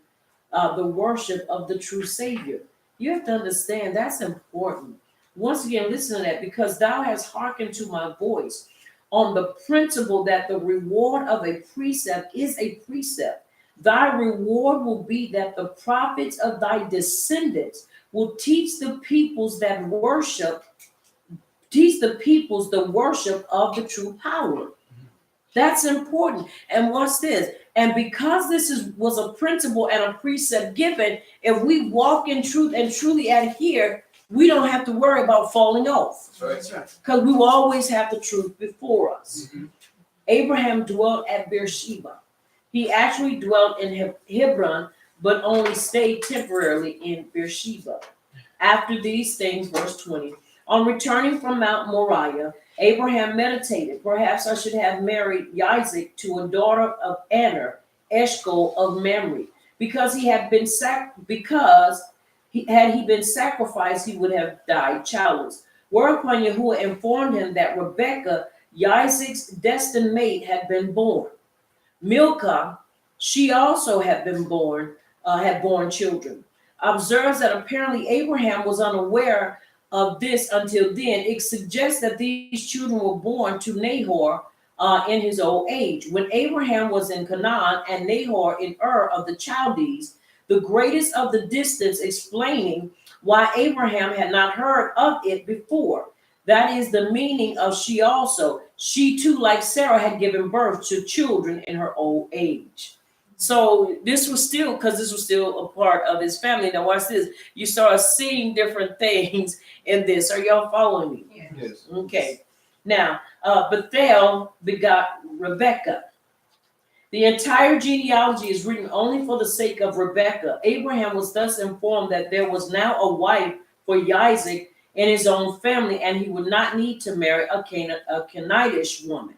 the worship of the true Savior. You have to understand that's important. Once again, listen to that. Because thou hast hearkened to my voice, on the principle that the reward of a precept is a precept. Thy reward will be that the prophets of thy descendants will teach the peoples that worship, teach the peoples the worship of the true power. That's important. And watch this. And because was a principle and a precept given, if we walk in truth and truly adhere, we don't have to worry about falling off. That's right. Because we will always have the truth before us. Abraham dwelt at Beersheba. He actually dwelt in Hebron, but only stayed temporarily in Beersheba. After these things, verse 20, on returning from Mount Moriah, Abraham meditated, perhaps I should have married Isaac to a daughter of Aner, Eshcol of Mamre, because had he been sacrificed, he would have died childless. Whereupon Yahuwah informed him that Rebekah, Isaac's destined mate, had been born. Milcah, she also had borne children. Observes that apparently Abraham was unaware of this until then. It suggests that these children were born to Nahor in his old age. When Abraham was in Canaan and Nahor in Ur of the Chaldees, the greatest of the distance, explaining why Abraham had not heard of it before. That is the meaning of she also. She too, like Sarah, had given birth to children in her old age. So this was still a part of his family. Now watch this. You start seeing different things in this. Are y'all following me? Yes. Okay. Now, Bethel begot Rebekah. The entire genealogy is written only for the sake of Rebekah. Abraham was thus informed that there was now a wife for Isaac in his own family, and he would not need to marry a Canaanitish woman.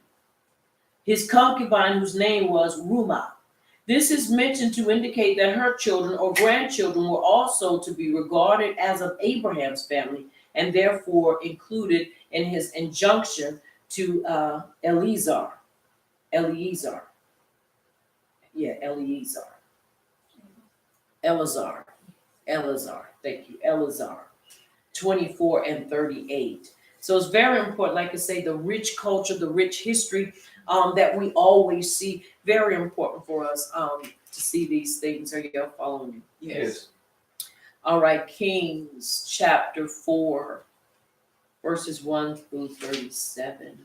His concubine, whose name was Rumah. This is mentioned to indicate that her children or grandchildren were also to be regarded as of Abraham's family, and therefore included in his injunction to Eleazar. Thank you, Eleazar. 24 and 38. So it's very important, like I say, the rich culture, the rich history that we always see. Very important for us to see these things. Are you following me? Yes. All right, Kings chapter 4, verses 1 through 37.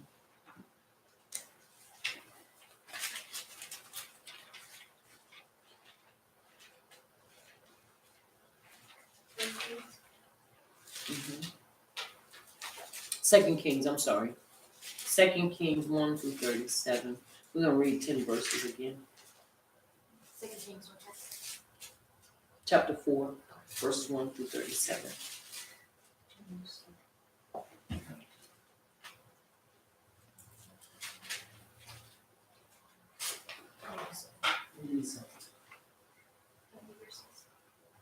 Second Kings, I'm sorry. 2 Kings 1 through 37. We're going to read 10 verses again. Kings, what chapter? Chapter 4, verses 1 through 37.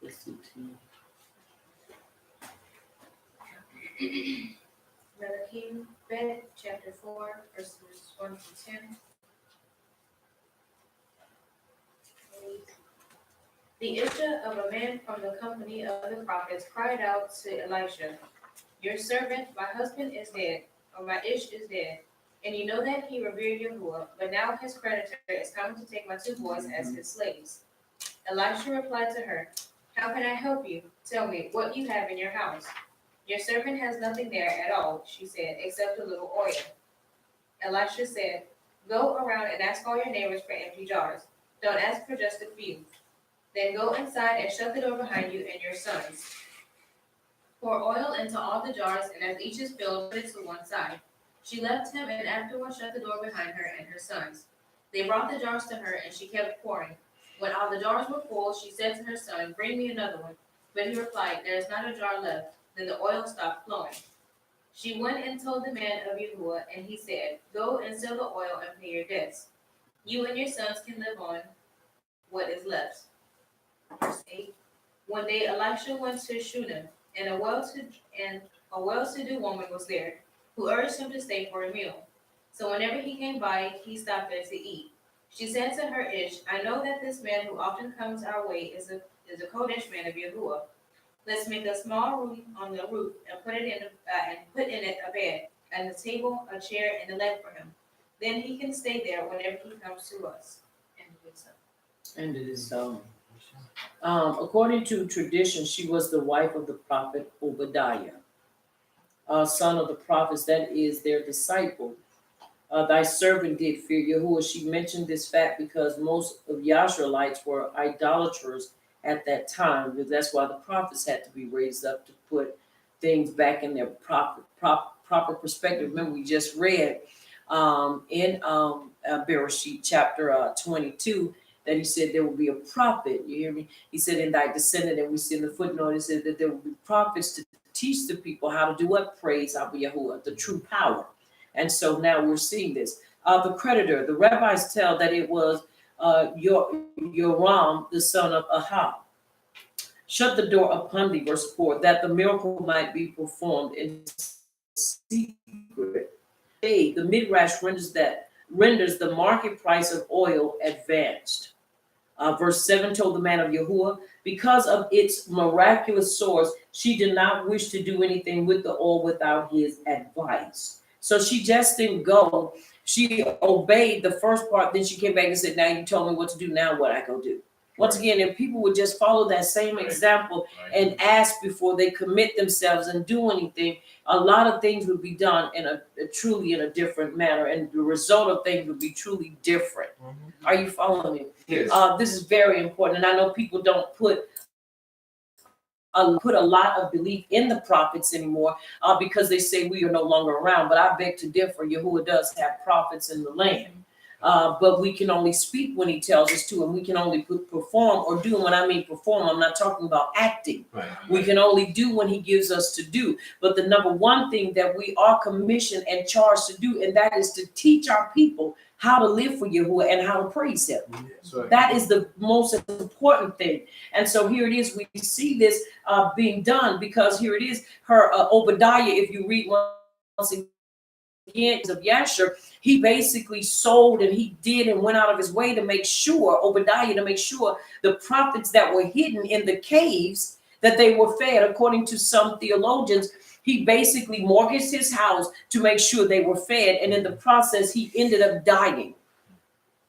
Let's see, 10. Malachi, Bet, chapter 4, verses 1 through 10. The issue of a man from the company of the prophets cried out to Elisha, "Your servant, my husband, is dead, or my ish is dead. And you know that he revered Yahuwah, but now his creditor is coming to take my 2 boys as his slaves." Elisha replied to her, "How can I help you? Tell me what you have in your house." "Your servant has nothing there at all," she said, "except a little oil." Elisha said, "Go around and ask all your neighbors for empty jars. Don't ask for just a few. Then go inside and shut the door behind you and your sons. Pour oil into all the jars, and as each is filled, put it to one side." She left him and afterward shut the door behind her and her sons. They brought the jars to her, and she kept pouring. When all the jars were full, she said to her son, "Bring me another one." But he replied, "There is not a jar left." Then the oil stopped flowing. She went and told the man of Yahuwah, and he said, "Go and sell the oil and pay your debts. You and your sons can live on what is left." Verse 8. One day Elisha went to Shunem, and a well-to-do woman was there, who urged him to stay for a meal. So whenever he came by, he stopped there to eat. She said to her ish, "I know that this man who often comes our way is a Kodesh man of Yahuwah. Let's make a small room on the roof and put in it a bed, and a table, a chair, and a leg for him. Then he can stay there whenever he comes to us." And it is so. And it is so. According to tradition, she was the wife of the prophet Obadiah, son of the prophets, that is their disciple. Thy servant did fear Yahuwah. She mentioned this fact because most of Yasharites were idolaters at that time. That's why the prophets had to be raised up to put things back in their proper perspective. Remember, we just read in Bereshit chapter 22 that he said there will be a prophet. You hear me? He said, "In thy descendant," and we see in the footnote, it said that there will be prophets to teach the people how to do what? Praise Abba Yahuwah, the true power. And so now we're seeing this. The creditor, the rabbis tell that it was Yoram, the son of Ahab. "Shut the door upon thee," verse 4, "that the miracle might be performed in secret." Hey, the Midrash renders the market price of oil advanced. Verse 7 told the man of Yahuwah, because of its miraculous source, she did not wish to do anything with the oil without his advice. So she just didn't go. She obeyed the first part. Then she came back and said, "Now you told me what to do. Now what I go do?" Once again, if people would just follow that same example and ask before they commit themselves and do anything, a lot of things would be done truly in a different manner, and the result of things would be truly different. Are you following me? Yes. This is very important, and I know people don't put a lot of belief in the prophets anymore because they say we are no longer around. But I beg to differ. Yahuwah does have prophets in the land. But we can only speak when he tells us to, and we can only perform or do. And when I mean perform, I'm not talking about acting. Right. We can only do when he gives us to do. But the number one thing that we are commissioned and charged to do, and that is to teach our people how to live for Yahuwah and how to praise him. Right. That is the most important thing. And so here it is. We see this being done because here it is. Her Obadiah, if you read once again of Yasher, he basically sold and he did and went out of his way to make sure, Obadiah, to make sure the prophets that were hidden in the caves, that they were fed. According to some theologians, he basically mortgaged his house to make sure they were fed. And in the process, he ended up dying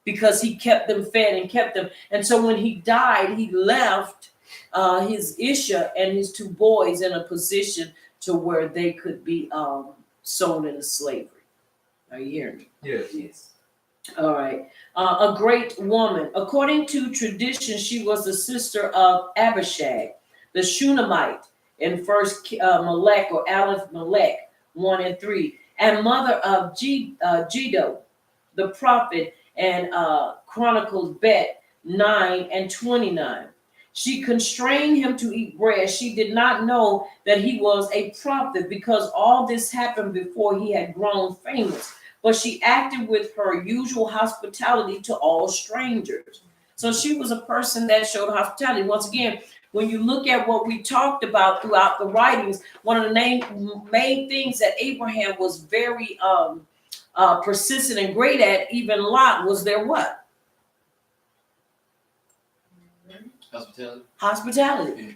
because he kept them fed and kept them. And so when he died, he left his Isha and his 2 boys in a position to where they could be sold into slavery. Are you hearing me? Yes. All right. A great woman. According to tradition, she was the sister of Abishag, the Shunammite, in First Melech or Aleph Melech 1 and 3, and mother of Jiddo, the prophet, and Chronicles Bet, 9 and 29. She constrained him to eat bread. She did not know that he was a prophet because all this happened before he had grown famous. But she acted with her usual hospitality to all strangers. So she was a person that showed hospitality. Once again, when you look at what we talked about throughout the writings, one of the main things that Abraham was very persistent and great at, even Lot, was their what? Hospitality. Hospitality. Yeah.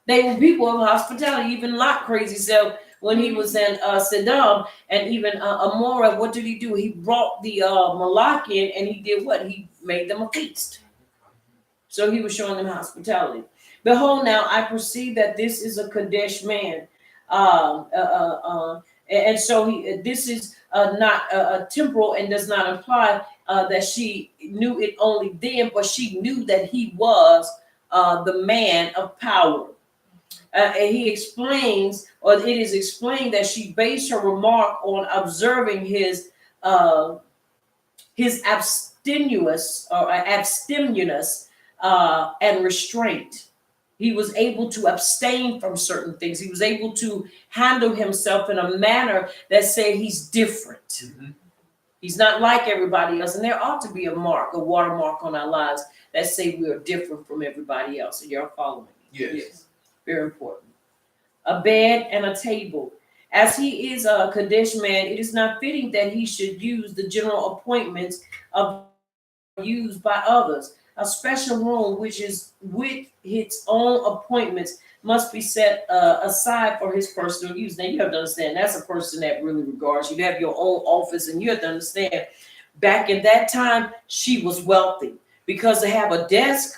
They were people of hospitality. Even Lot crazy self, when he was in Sodom and even Amorah, what did he do? He brought the Malak in and he did what? He made them a feast. So he was showing them hospitality. Behold, now I perceive that this is a Kadesh man. And so this is not temporal and does not imply that she knew it only then, but she knew that he was the man of power. And he explains, or it is explained that she based her remark on observing his abstemious and restraint. He was able to abstain from certain things. He was able to handle himself in a manner that said he's different. Mm-hmm. He's not like everybody else. And there ought to be a watermark on our lives that say we are different from everybody else. And you're following me. Yes. Very important. A bed and a table. As he is a Kadesh man, it is not fitting that he should use the general appointments of used by others. A special room, which is with its own appointments, must be set aside for his personal use. Now you have to understand that's a person that really regards you. You have your own office, and you have to understand. Back in that time, she was wealthy because to have a desk,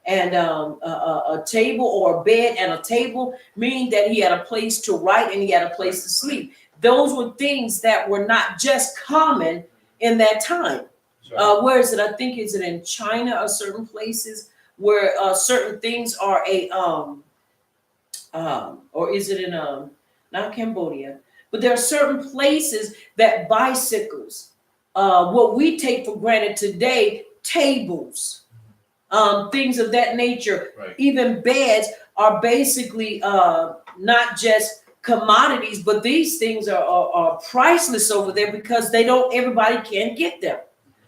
and a table or a bed and a table, meaning that he had a place to write and he had a place to sleep. Those were things that were not just common in that time. Where is it? I think is it in China or certain places where certain things are or is it in not Cambodia, but there are certain places that bicycles, what we take for granted today, tables, things of that nature, Right. even beds are basically not just commodities, but these things are priceless over there because everybody can't get them.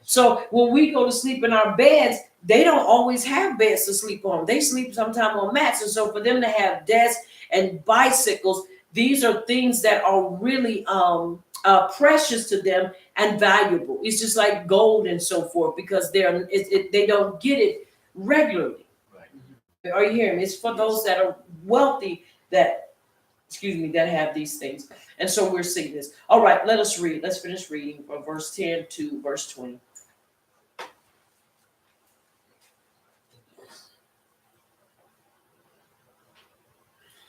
So when we go to sleep in our beds, they don't always have beds to sleep on. They sleep sometimes on mats. And so for them to have desks and bicycles, these are things that are really precious to them and valuable. It's just like gold and so forth because they don't get it regularly. Right. Are you hearing me? It's for those that are wealthy that have these things. And so we're seeing this. All right, let us read. Let's finish reading from verse 10 to verse 20.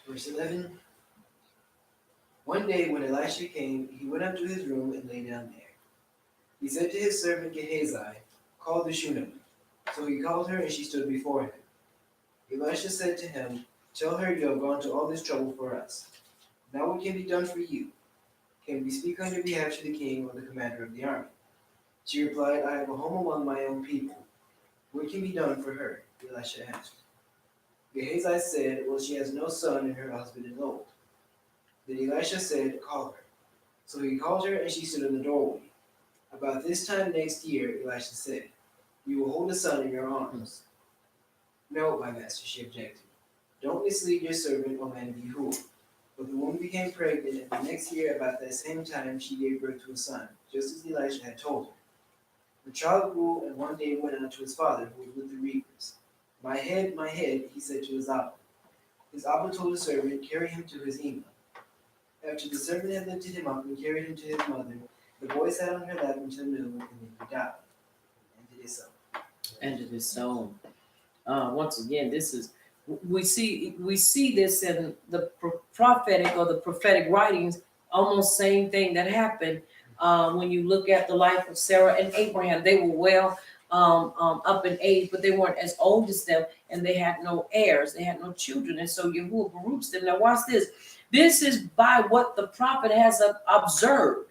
Verse 11. One day when Elisha came, he went up to his room and lay down there. He said to his servant Gehazi, "Call the Shunammite." So he called her and she stood before him. Elisha said to him, "Tell her you have gone to all this trouble for us. Now what can be done for you? Can we speak on your behalf to the king or the commander of the army?" She replied, "I have a home among my own people. What can be done for her?" Elisha asked. Gehazi said, "Well, she has no son and her husband is old." Then Elisha said, "Call her." So he called her and she stood in the doorway. About this time next year, Elisha said, "You will hold a son in your arms." "No, my master," she objected. "Don't mislead your servant, O man of Yahuwah." But the woman became pregnant, and the next year, about that same time, she gave birth to a son, just as Elisha had told her. The child grew, and one day went out to his father, who was with the reapers. My head," he said to his Abba. His Abba told the servant, "Carry him to his Ema." After the servant had lifted him up and carried him to his mother, the boy sat on her lap until noon, and then he died. And it is so. And it is so. Once again, we see this in the prophetic writings, almost same thing that happened when you look at the life of Sarah and Abraham. They were well up in age, but they weren't as old as them, and they had no heirs, they had no children, and so Yahuwah beroots them. Now watch this. This is by what the prophet has observed.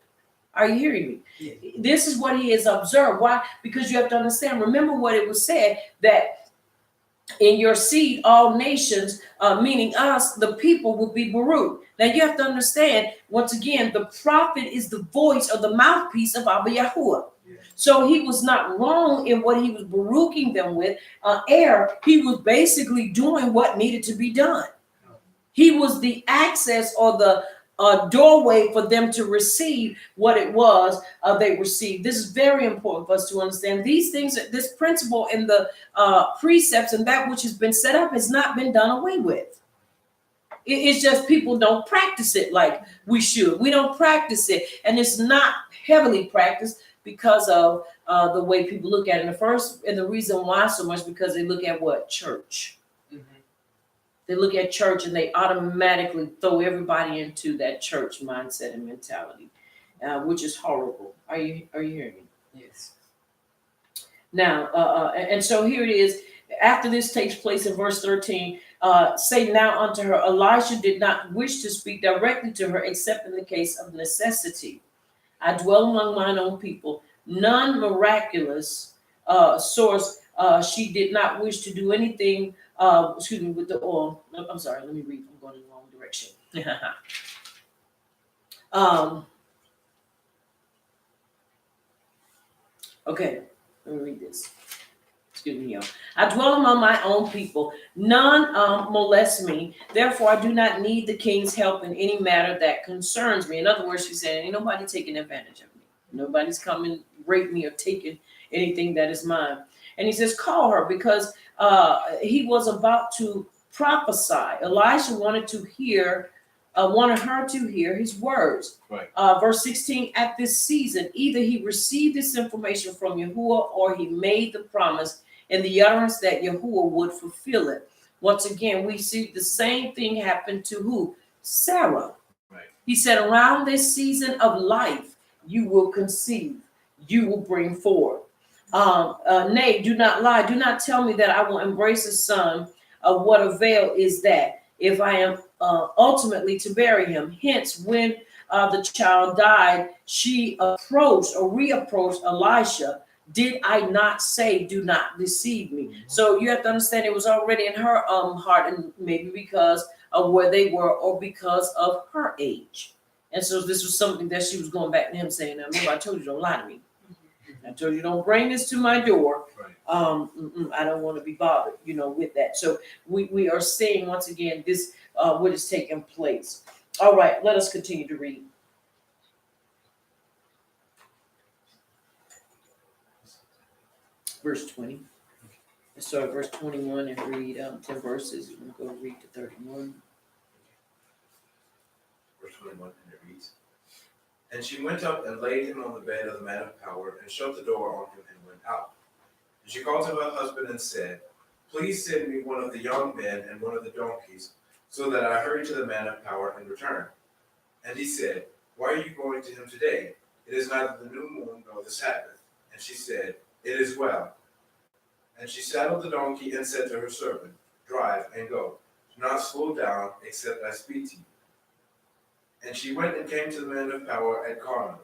Are you hearing me? Yeah. This is what he has observed. Why? Because you have to understand, remember what it was said, that in your seed, all nations, meaning us, the people, will be Baruch. Now you have to understand, once again, the prophet is the voice or the mouthpiece of Abba Yahuwah. So he was not wrong in what he was Baruching them with. He was basically doing what needed to be done. He was the access or the doorway for them to receive what it was they received. This is very important for us to understand. These things, this principle in the precepts and that which has been set up has not been done away with. It's just people don't practice it like we should. We don't practice it, and it's not heavily practiced because of the way people look at it. And the reason why so much, because they look at what? Church. They look at church and they automatically throw everybody into that church mindset and mentality, which is horrible. Are you hearing me? Yes. Now, and so here it is. After this takes place in verse 13, say now unto her, Elisha did not wish to speak directly to her except in the case of necessity. I dwell among mine own people. None miraculous source. She did not wish to do anything. With the oil. I'm sorry. Let me read. I'm going in the wrong direction. Okay. Let me read this. Excuse me, y'all. I dwell among my own people. None molest me. Therefore, I do not need the king's help in any matter that concerns me. In other words, she said, ain't nobody taking advantage of me. Nobody's coming rape me or taking anything that is mine. And he says, call her, because he was about to prophesy. Elisha wanted her to hear his words. Right. Verse 16, at this season, either he received this information from Yahuwah or he made the promise in the utterance that Yahuwah would fulfill it. Once again, we see the same thing happen to who? Sarah. Right. He said, around this season of life, you will conceive, you will bring forth. Nay, do not lie. Do not tell me that I will embrace a son. Of what avail is that if I am ultimately to bury him? Hence, when the child died, she approached or reapproached Elisha. Did I not say, do not deceive me? Mm-hmm. So you have to understand it was already in her heart, and maybe because of where they were or because of her age. And so this was something that she was going back to him saying, now, remember, I told you don't lie to me. I told you don't bring this to my door. Right. I don't want to be bothered, with that. So we are seeing once again this what is taking place. All right, let us continue to read. Verse 20. Let's start at verse 21 and read 10 verses. We'll go read to 31. Verse 21, and it reads, and she went up and laid him on the bed of the man of power and shut the door on him and went out. And she called to her husband and said, please send me one of the young men and one of the donkeys, so that I hurry to the man of power and return. And he said, why are you going to him today? It is neither the new moon nor the Sabbath. And she said, it is well. And she saddled the donkey and said to her servant, drive and go. Do not slow down, except I speak to you. And she went and came to the man of power at Carmel.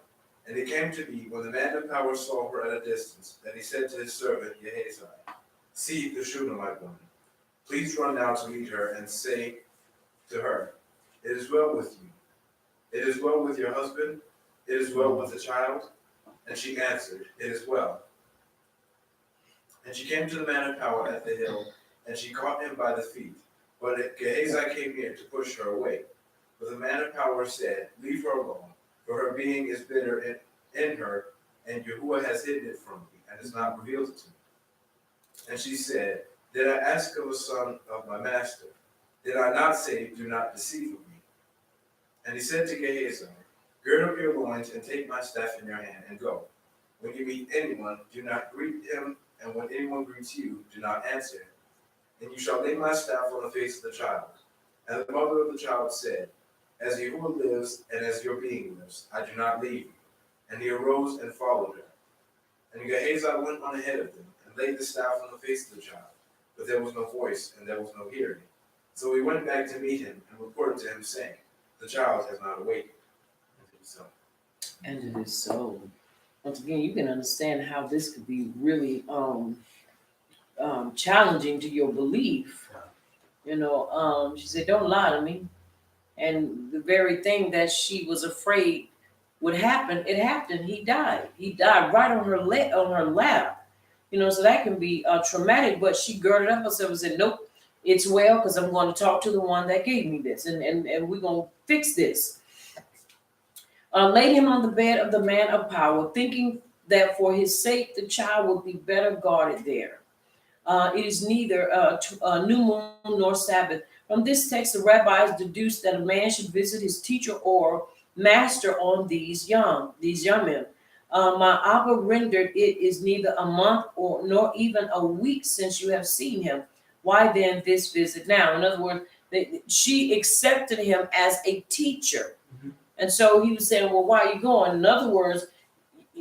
And it came to be, when the man of power saw her at a distance, that he said to his servant Gehazi, see the Shunammite woman. Please run now to meet her and say to her, it is well with you. It is well with your husband. It is well with the child. And she answered, it is well. And she came to the man of power at the hill, and she caught him by the feet. But Gehazi came near to push her away. But the man of power said, leave her alone, for her being is bitter in her, and Yahuwah has hidden it from me, and has not revealed it to me. And she said, did I ask of a son of my master? Did I not say, do not deceive me? And he said to Gehazi, gird up your loins, and take my staff in your hand, and go. When you meet anyone, do not greet him, and when anyone greets you, do not answer him. And you shall lay my staff on the face of the child. And the mother of the child said, as Yahuwah lives, and as your being lives, I do not leave you. And he arose and followed her. And Gehazi went on ahead of them, and laid the staff on the face of the child. But there was no voice, and there was no hearing. So he went back to meet him, and reported to him, saying, the child has not awakened. So, And it is so. Once again, you can understand how this could be really challenging to your belief. She said, "Don't lie to me." And the very thing that she was afraid would happen, it happened. He died. He died right on her lap. So that can be traumatic. But she girded up herself and said, "Nope, it's well, because I'm going to talk to the one that gave me this, and we're going to fix this." Laid him on the bed of the man of power, thinking that for his sake the child would be better guarded there. It is neither new moon nor Sabbath. From this text, the rabbis deduced that a man should visit his teacher or master on these young men. My Abba rendered it is neither a month or nor even a week since you have seen him. Why then this visit now? In other words, she accepted him as a teacher. And so he was saying, "Well, why are you going?" In other words,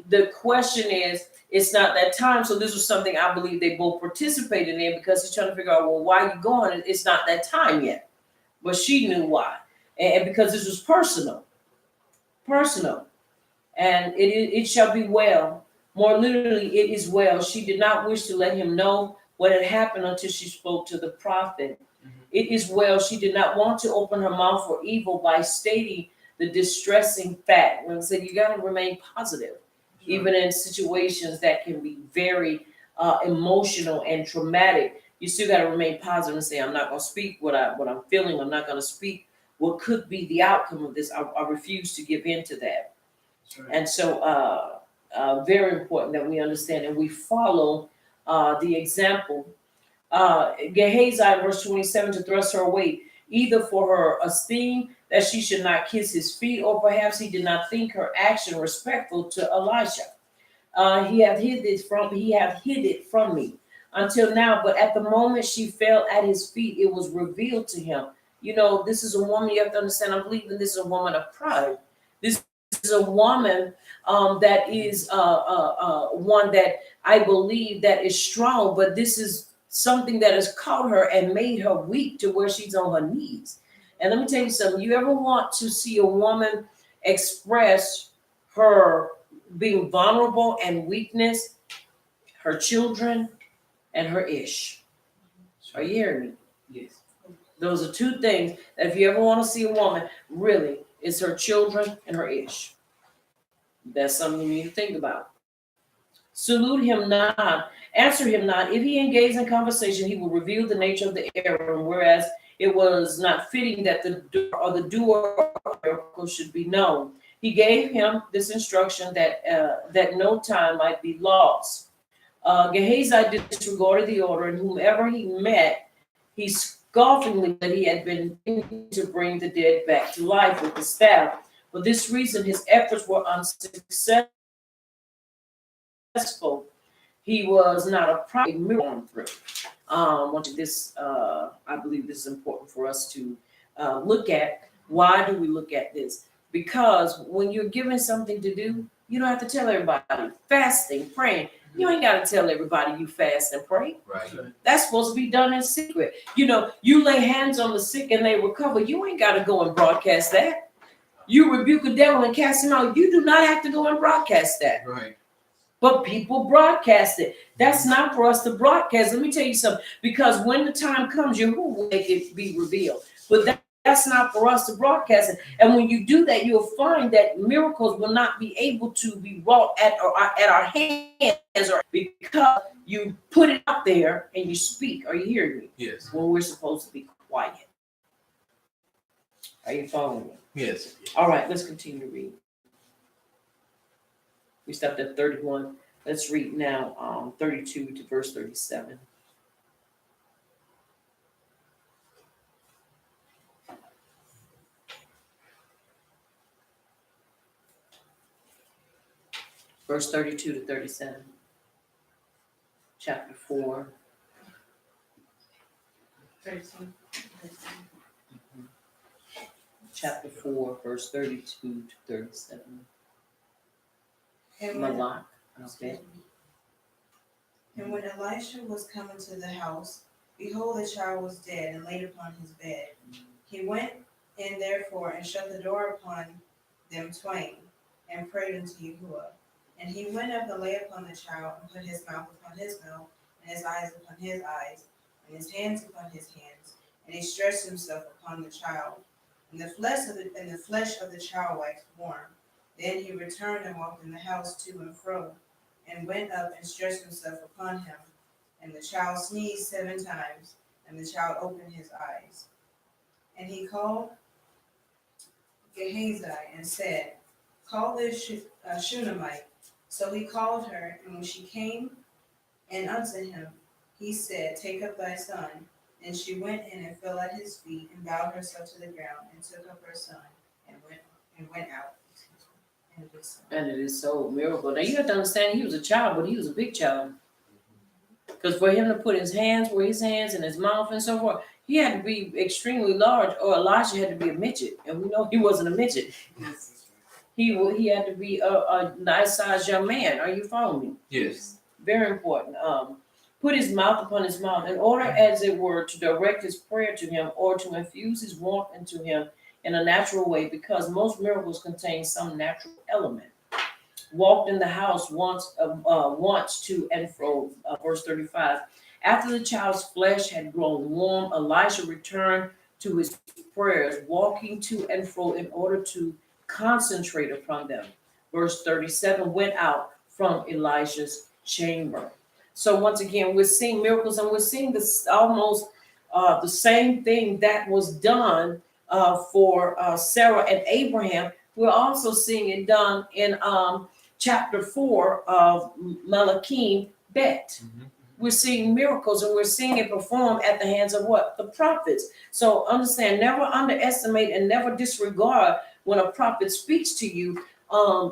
the question is, it's not that time. So this was something I believe they both participated in, because he's trying to figure out, well, why are you going? It's not that time yet. But she knew why. And because this was personal. And it shall be well. More literally, it is well. She did not wish to let him know what had happened until she spoke to the prophet. It is well. She did not want to open her mouth for evil by stating the distressing fact. When I said, you got to remain positive, even in situations that can be very emotional and traumatic. You still got to remain positive and say, "I'm not going to speak what I'm feeling. I'm not going to speak what could be the outcome of this. I refuse to give in to that." Right. And so, very important that we understand and we follow the example. Gehazi, verse 27, to thrust her away, either for her esteem that she should not kiss his feet, or perhaps he did not think her action respectful to Elisha. He hath hid it from me until now, but at the moment she fell at his feet, it was revealed to him. This is a woman, you have to understand, I'm believing this is a woman of pride. This is a woman that is one that I believe that is strong, but this is something that has caught her and made her weak to where she's on her knees. And let me tell you something, you ever want to see a woman express her being vulnerable and weakness? Her children and her ish. Are you hearing me? Yes. Those are two things that if you ever want to see a woman, really, it's her children and her ish. That's something you need to think about. Salute him not, answer him not. If he engage in conversation, he will reveal the nature of the error, whereas it was not fitting that the doer of the miracle should be known. He gave him this instruction that no time might be lost. Gehazi disregarded the order, and whomever he met, he scoffingly that he had been to bring the dead back to life with the staff. For this reason, his efforts were unsuccessful. He was not a prophet miracle through. I believe this is important for us to look at. Why do we look at this? Because when you're given something to do, you don't have to tell everybody. Fasting, praying, you ain't got to tell everybody you fast and pray. Right. That's supposed to be done in secret. You lay hands on the sick and they recover. You ain't got to go and broadcast that. You rebuke the devil and cast him out. You do not have to go and broadcast that. Right. But people broadcast it. That's not for us to broadcast. Let me tell you something. Because when the time comes, Yahuwah will make it be revealed. But that's not for us to broadcast it. And when you do that, you'll find that miracles will not be able to be wrought at our hands, or because you put it out there and you speak. Are you hearing me? Yes. When we're supposed to be quiet. Are you following me? Yes. All right, let's continue to read. We stopped at 31. Let's read now 32 to verse 37. Verse 32 to 37. Chapter 4. 13. Chapter 4, verse 32 to 37. And when, Malak. Okay. and when Elisha was coming to the house, behold, the child was dead and laid upon his bed. He went in therefore and shut the door upon them twain, and prayed unto Yahuwah. And he went up and lay upon the child, and put his mouth upon his mouth, and his eyes upon his eyes, and his hands upon his hands. And he stretched himself upon the child, and the flesh of the child waxed warm. Then he returned and walked in the house to and fro, and went up and stretched himself upon him. And the child sneezed 7 times, and the child opened his eyes. And he called Gehazi and said, Call this Shunammite. So he called her, and when she came and unto him, he said, Take up thy son. And she went in and fell at his feet, and bowed herself to the ground, and took up her son, and went out. And it is so. And it is so miracle. Now you have to understand, he was a child, but he was a big child. Because for him to put his hands where his hands and his mouth and so forth, he had to be extremely large, or Elijah had to be a midget, and we know he wasn't a midget. He had to be a nice sized young man. Are you following me? Yes. Very important. Put his mouth upon his mouth in order, as it were, to direct his prayer to him, or to infuse his warmth into him in a natural way, because most miracles contain some natural element. Walked in the house once to and fro. Verse 35. After the child's flesh had grown warm, Elijah returned to his prayers, walking to and fro in order to concentrate upon them. Verse 37 went out from Elijah's chamber. So once again, we're seeing miracles, and we're seeing this almost the same thing that was done for Sarah and Abraham. We're also seeing it done in chapter 4 of Malachi Bet. Mm-hmm. We're seeing miracles, and we're seeing it performed at the hands of what? The prophets. So understand, never underestimate and never disregard when a prophet speaks to you as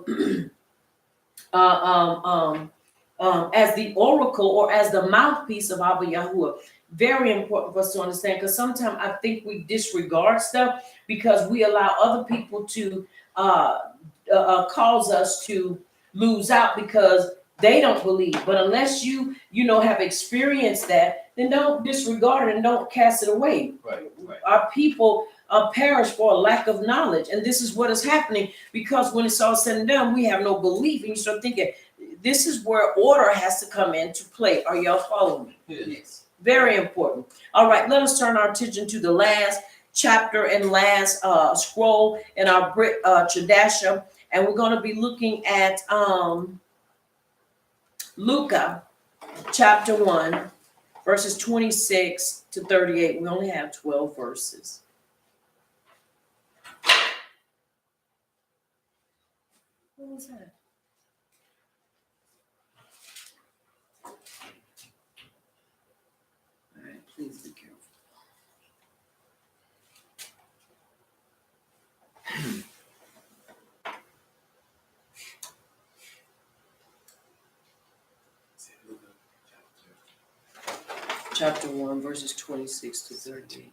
the oracle or as the mouthpiece of Abba Yahuwah. Very important for us to understand, because sometimes I think we disregard stuff because we allow other people to cause us to lose out because they don't believe. But unless you have experienced that, then don't disregard it and don't cast it away. Right. Our people perish for a lack of knowledge, and this is what is happening, because when it's all said and done, we have no belief, and you start thinking this is where order has to come into play. Are y'all following me? Yes. Very important. All right, let us turn our attention to the last chapter and last scroll in our Brit Chadasha, and we're going to be looking at Luca chapter 1, verses 26 to 38. We only have 12 verses. What was that? All right, please be careful. Chapter 1, verses 26 to 38.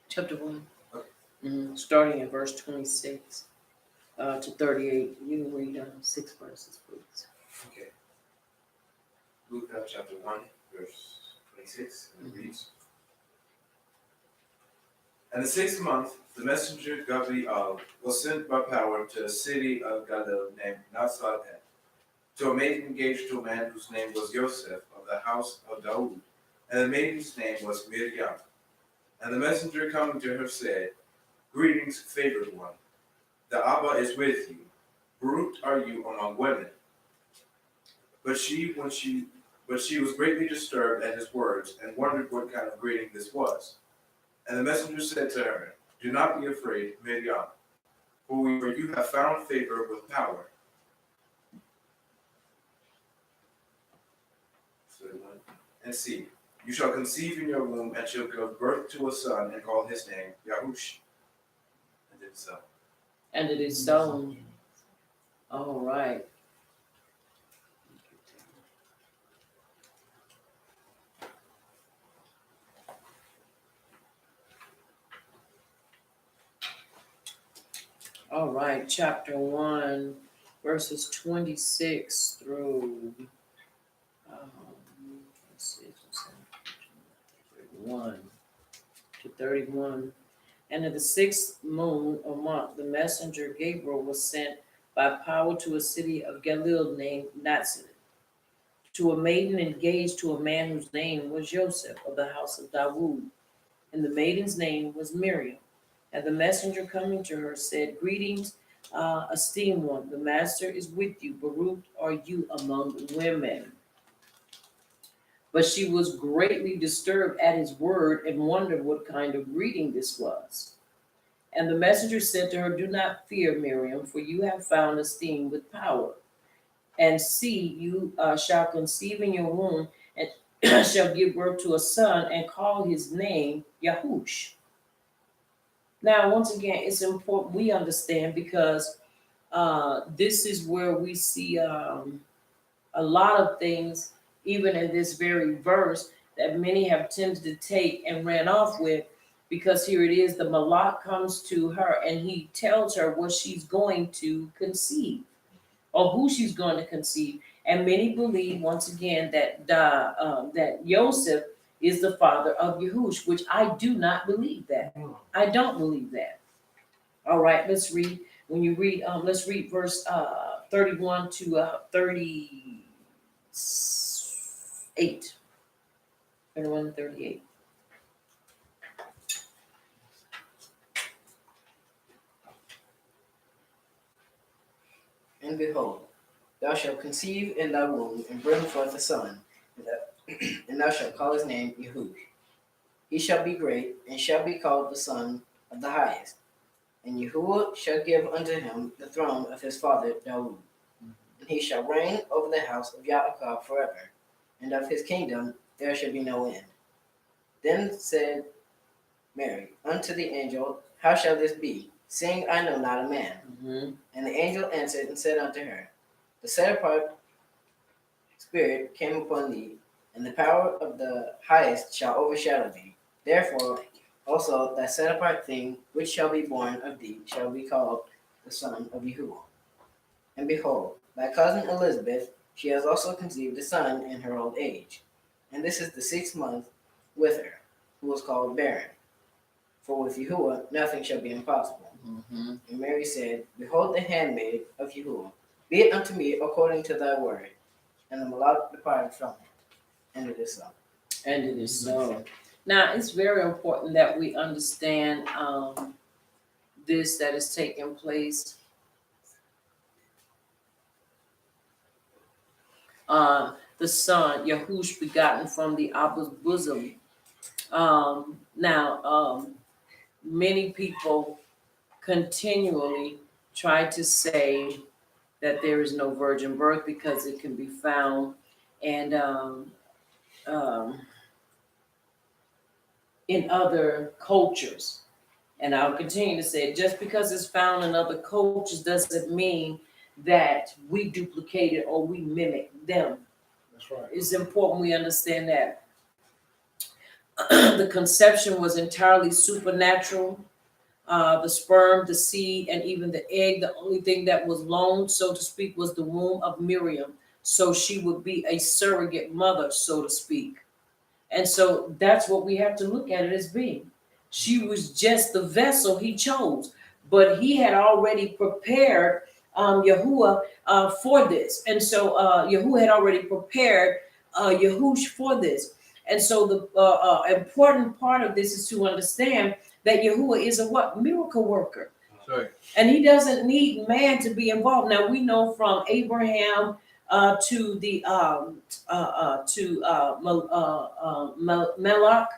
Chapter 1. Starting at verse 26 to 38. You can read 6 verses, please. Okay. Luke chapter 1, verse 26, and it reads, And the 6th month, the messenger Gabriel was sent by power to a city of Galilee named Nazareth, to a maiden engaged to a man whose name was Joseph of the house of Daud, and the maiden's name was Miriam. And the messenger coming to her said, Greetings, favored one. The Abba is with you. Baruch are you among women. But she was greatly disturbed at his words, and wondered what kind of greeting this was. And the messenger said to her, Do not be afraid, Miriam, for you have found favor with power. And see, you shall conceive in your womb, and shall give birth to a son, and call his name Yahush. And then is so. And it is so. All right. All right, chapter 1, verses 26 through, let's see, 31 to 31. And in the 6th moon or month, the messenger Gabriel was sent by power to a city of Galilee named Nazareth, to a maiden engaged to a man whose name was Joseph of the house of Dawood. And the maiden's name was Miriam. And the messenger coming to her said, Greetings, esteemed one, the master is with you. Baruch are you among women. But she was greatly disturbed at his word and wondered what kind of greeting this was. And the messenger said to her, Do not fear, Miriam, for you have found esteem with power. And see, you shall conceive in your womb and shall give birth to a son and call his name Yahush. Now, once again, it's important we understand because this is where we see a lot of things, even in this very verse, that many have tended to take and ran off with, because here it is, the Malak comes to her and he tells her what she's going to conceive or who she's going to conceive. And many believe, once again, that that Joseph is the father of Yahush, which I do not believe that. I don't believe that. All right, let's read. When you read, let's read verse 31 to 38. 31 to 38. And behold, thou shalt conceive in thy womb and bring forth a son, and thou shalt call his name Yahush. He shall be great, and shall be called the Son of the Highest. And Yahuwah shall give unto him the throne of his father Dawood. And he shall reign over the house of Yaakov forever, and of his kingdom there shall be no end. Then said Mary unto the angel, How shall this be, seeing I know not a man? Mm-hmm. And the angel answered and said unto her, The set apart Spirit came upon thee, and the power of the Highest shall overshadow thee. Therefore also that set apart thing which shall be born of thee shall be called the Son of Yahuwah. And behold, thy cousin Elizabeth, she has also conceived a son in her old age. And this is the 6th month with her, who was called barren. For with Yahuwah nothing shall be impossible. Mm-hmm. And Mary said, Behold the handmaid of Yahuwah, be it unto me according to thy word. And the Malak departed from her. And it is so. And it is so. Now, it's very important that we understand this that is taking place. The son, Yahush, begotten from the Abba's bosom. Many people continually try to say that there is no virgin birth because it can be found and in other cultures. And I'll continue to say, just because it's found in other cultures doesn't mean that we duplicate it or we mimic them. That's right. It's important we understand that. The conception was entirely supernatural. The sperm, the seed, and even the egg, the only thing that was loaned, so to speak, was the womb of Miriam. So she would be a surrogate mother, so to speak. And so that's what we have to look at it as being. She was just the vessel he chose, but he had already prepared Yahuwah for this. And so Yahuwah had already prepared Yahush for this. And so the important part of this is to understand that Yahuwah is a what? Miracle worker. Sorry. And he doesn't need man to be involved. Now we know from Abraham to the Malak,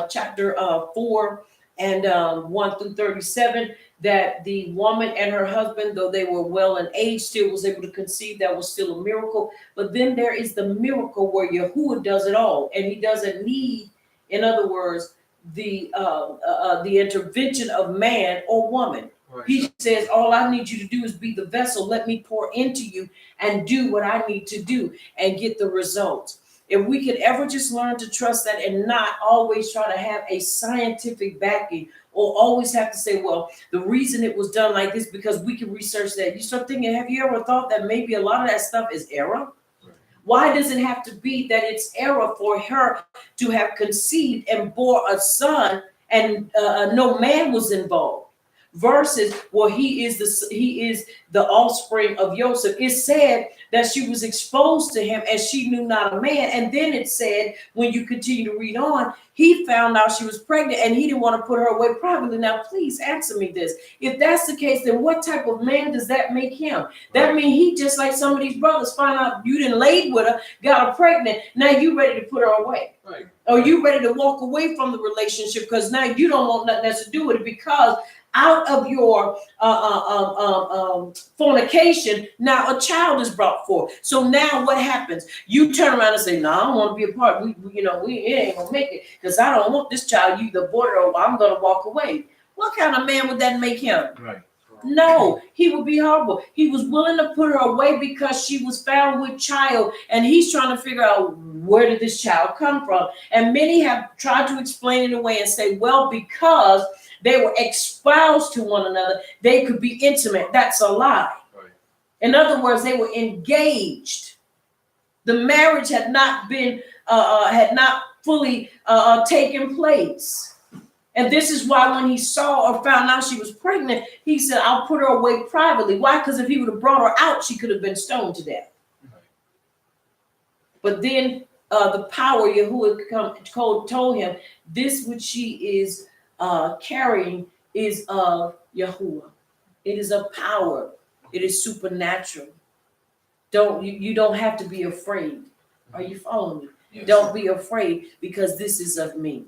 chapter 4 and 1 through 37, that the woman and her husband, though they were well in age, still was able to conceive. That was still a miracle. But then there is the miracle where Yahuwah does it all, and he doesn't need, in other words, the intervention of man or woman. He says, all I need you to do is be the vessel. Let me pour into you and do what I need to do and get the results. If we could ever just learn to trust that and not always try to have a scientific backing or always have to say, well, the reason it was done like this because we can research that. You start thinking, have you ever thought that maybe a lot of that stuff is error? Why does it have to be that it's error for her to have conceived and bore a son and no man was involved? Versus, well, he is the offspring of Joseph. It said that she was exposed to him and she knew not a man. And then it said, when you continue to read on, he found out she was pregnant and he didn't want to put her away privately. Now, please answer me this. If that's the case, then what type of man does that make him? That means he just like some of these brothers find out you didn't laid with her, got her pregnant. Now you ready to put her away. Right. Or you ready to walk away from the relationship because now you don't want nothing else to do with it because out of your fornication, now a child is brought forth. So now what happens? You turn around and say, no, I don't want to be a part. We ain't gonna make it because I don't want this child. You the border, or I'm gonna walk away. What kind of man would that make him? Right. No, he would be horrible. He was willing to put her away because she was found with child, and he's trying to figure out where did this child come from. And many have tried to explain it away and say, well, because they were espoused to one another, they could be intimate. That's a lie. Right. In other words, they were engaged. The marriage had not been, had not fully taken place. And this is why when he saw or found out she was pregnant, he said, I'll put her away privately. Why? Because if he would have brought her out, she could have been stoned to death. Right. But then the power Yahuwah told him, this which she is carrying is of Yahuwah. It is a power. It is supernatural. You don't have to be afraid. Are you following me? Yes. Don't be afraid because this is of me.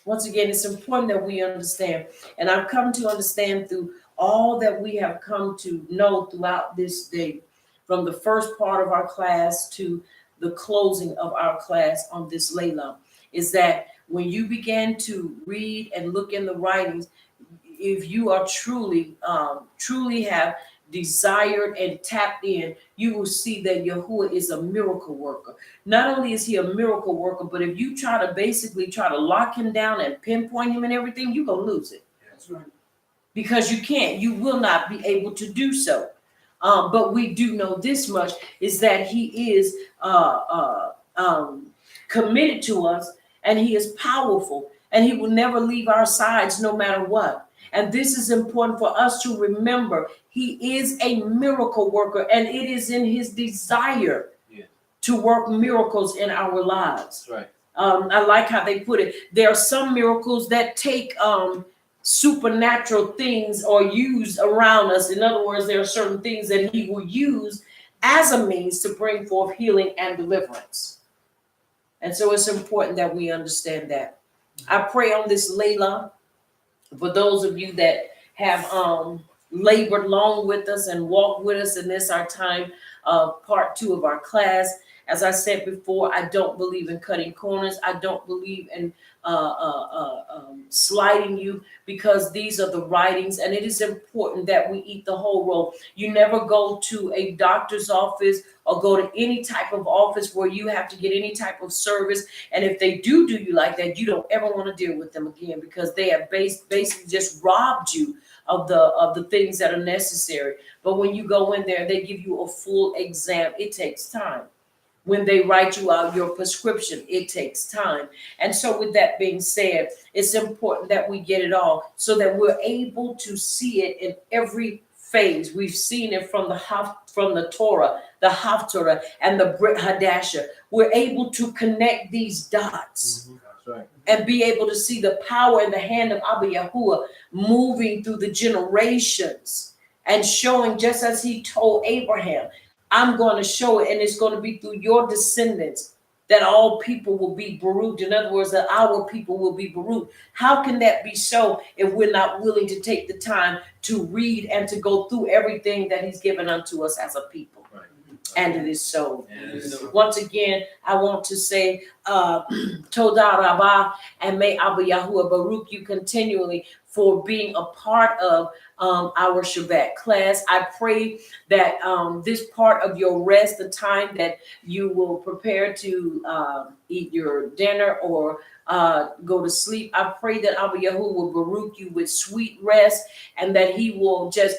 Once again, it's important that we understand. And I've come to understand through all that we have come to know throughout this day, from the first part of our class to the closing of our class on this Layla, is that when you begin to read and look in the writings, if you are truly have desired and tapped in, you will see that Yahuwah is a miracle worker. Not only is he a miracle worker, but if you try to lock him down and pinpoint him and everything, you're going to lose it. That's right. Because you will not be able to do so. But we do know this much, is that he is committed to us, and he is powerful, and he will never leave our sides no matter what. And this is important for us to remember. He is a miracle worker, and it is in his desire to work miracles in our lives. Right. I like how they put it. There are some miracles that take supernatural things or use around us. In other words, there are certain things that he will use as a means to bring forth healing and deliverance. And so it's important that we understand that. I pray on this Layla for those of you that have labored long with us and walked with us in this, our time, part 2 of our class. As I said before, I don't believe in cutting corners. I don't believe in sliding you, because these are the writings, and it is important that we eat the whole roll. You never go to a doctor's office or go to any type of office where you have to get any type of service. And if they do you like that, you don't ever want to deal with them again, because they have basically just robbed you of the things that are necessary. But when you go in there, they give you a full exam. It takes time. When they write you out your prescription, it takes time. And so with that being said, it's important that we get it all so that we're able to see it in every phase. We've seen it from the Torah, the Haftorah, and the Brit Hadasha. We're able to connect these dots. That's right. And be able to see the power in the hand of Abba Yahuwah moving through the generations and showing, just as he told Abraham, I'm going to show it, and it's going to be through your descendants that all people will be baruched. In other words, that our people will be baruched. How can that be so if we're not willing to take the time to read and to go through everything that he's given unto us as a people? Right. And it is so. Yes. Once again, I want to say, Toda Rabbah, and may Abba Yahuwah baruch you continually for being a part of our Shabbat class. I pray that this part of your rest, the time that you will prepare to eat your dinner or go to sleep, I pray that Abba Yahu will baruch you with sweet rest, and that he will just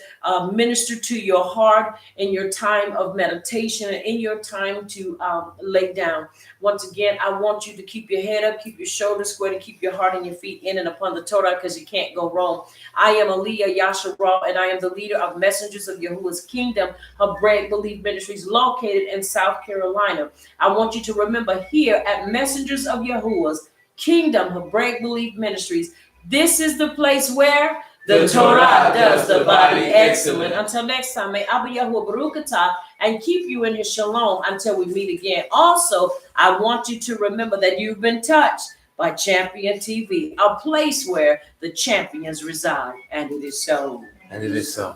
minister to your heart in your time of meditation and in your time to lay down. Once again, I want you to keep your head up, keep your shoulders squared, and keep your heart and your feet in and upon the Torah, because you can't go wrong. I am Aliyah Yasharah, and I am the leader of Messengers of Yahuwah's Kingdom of Bread Belief Ministries, located in South Carolina. I want you to remember, here at Messengers of Yahuwah's Kingdom of Bread Belief Ministries, this is the place where the Torah does the body excellent. Until next time, may Abba Yahuwah Baruch Atah and keep you in his shalom until we meet again. Also, I want you to remember that you've been touched by Champion TV, a place where the champions reside. And it is so. And it is so.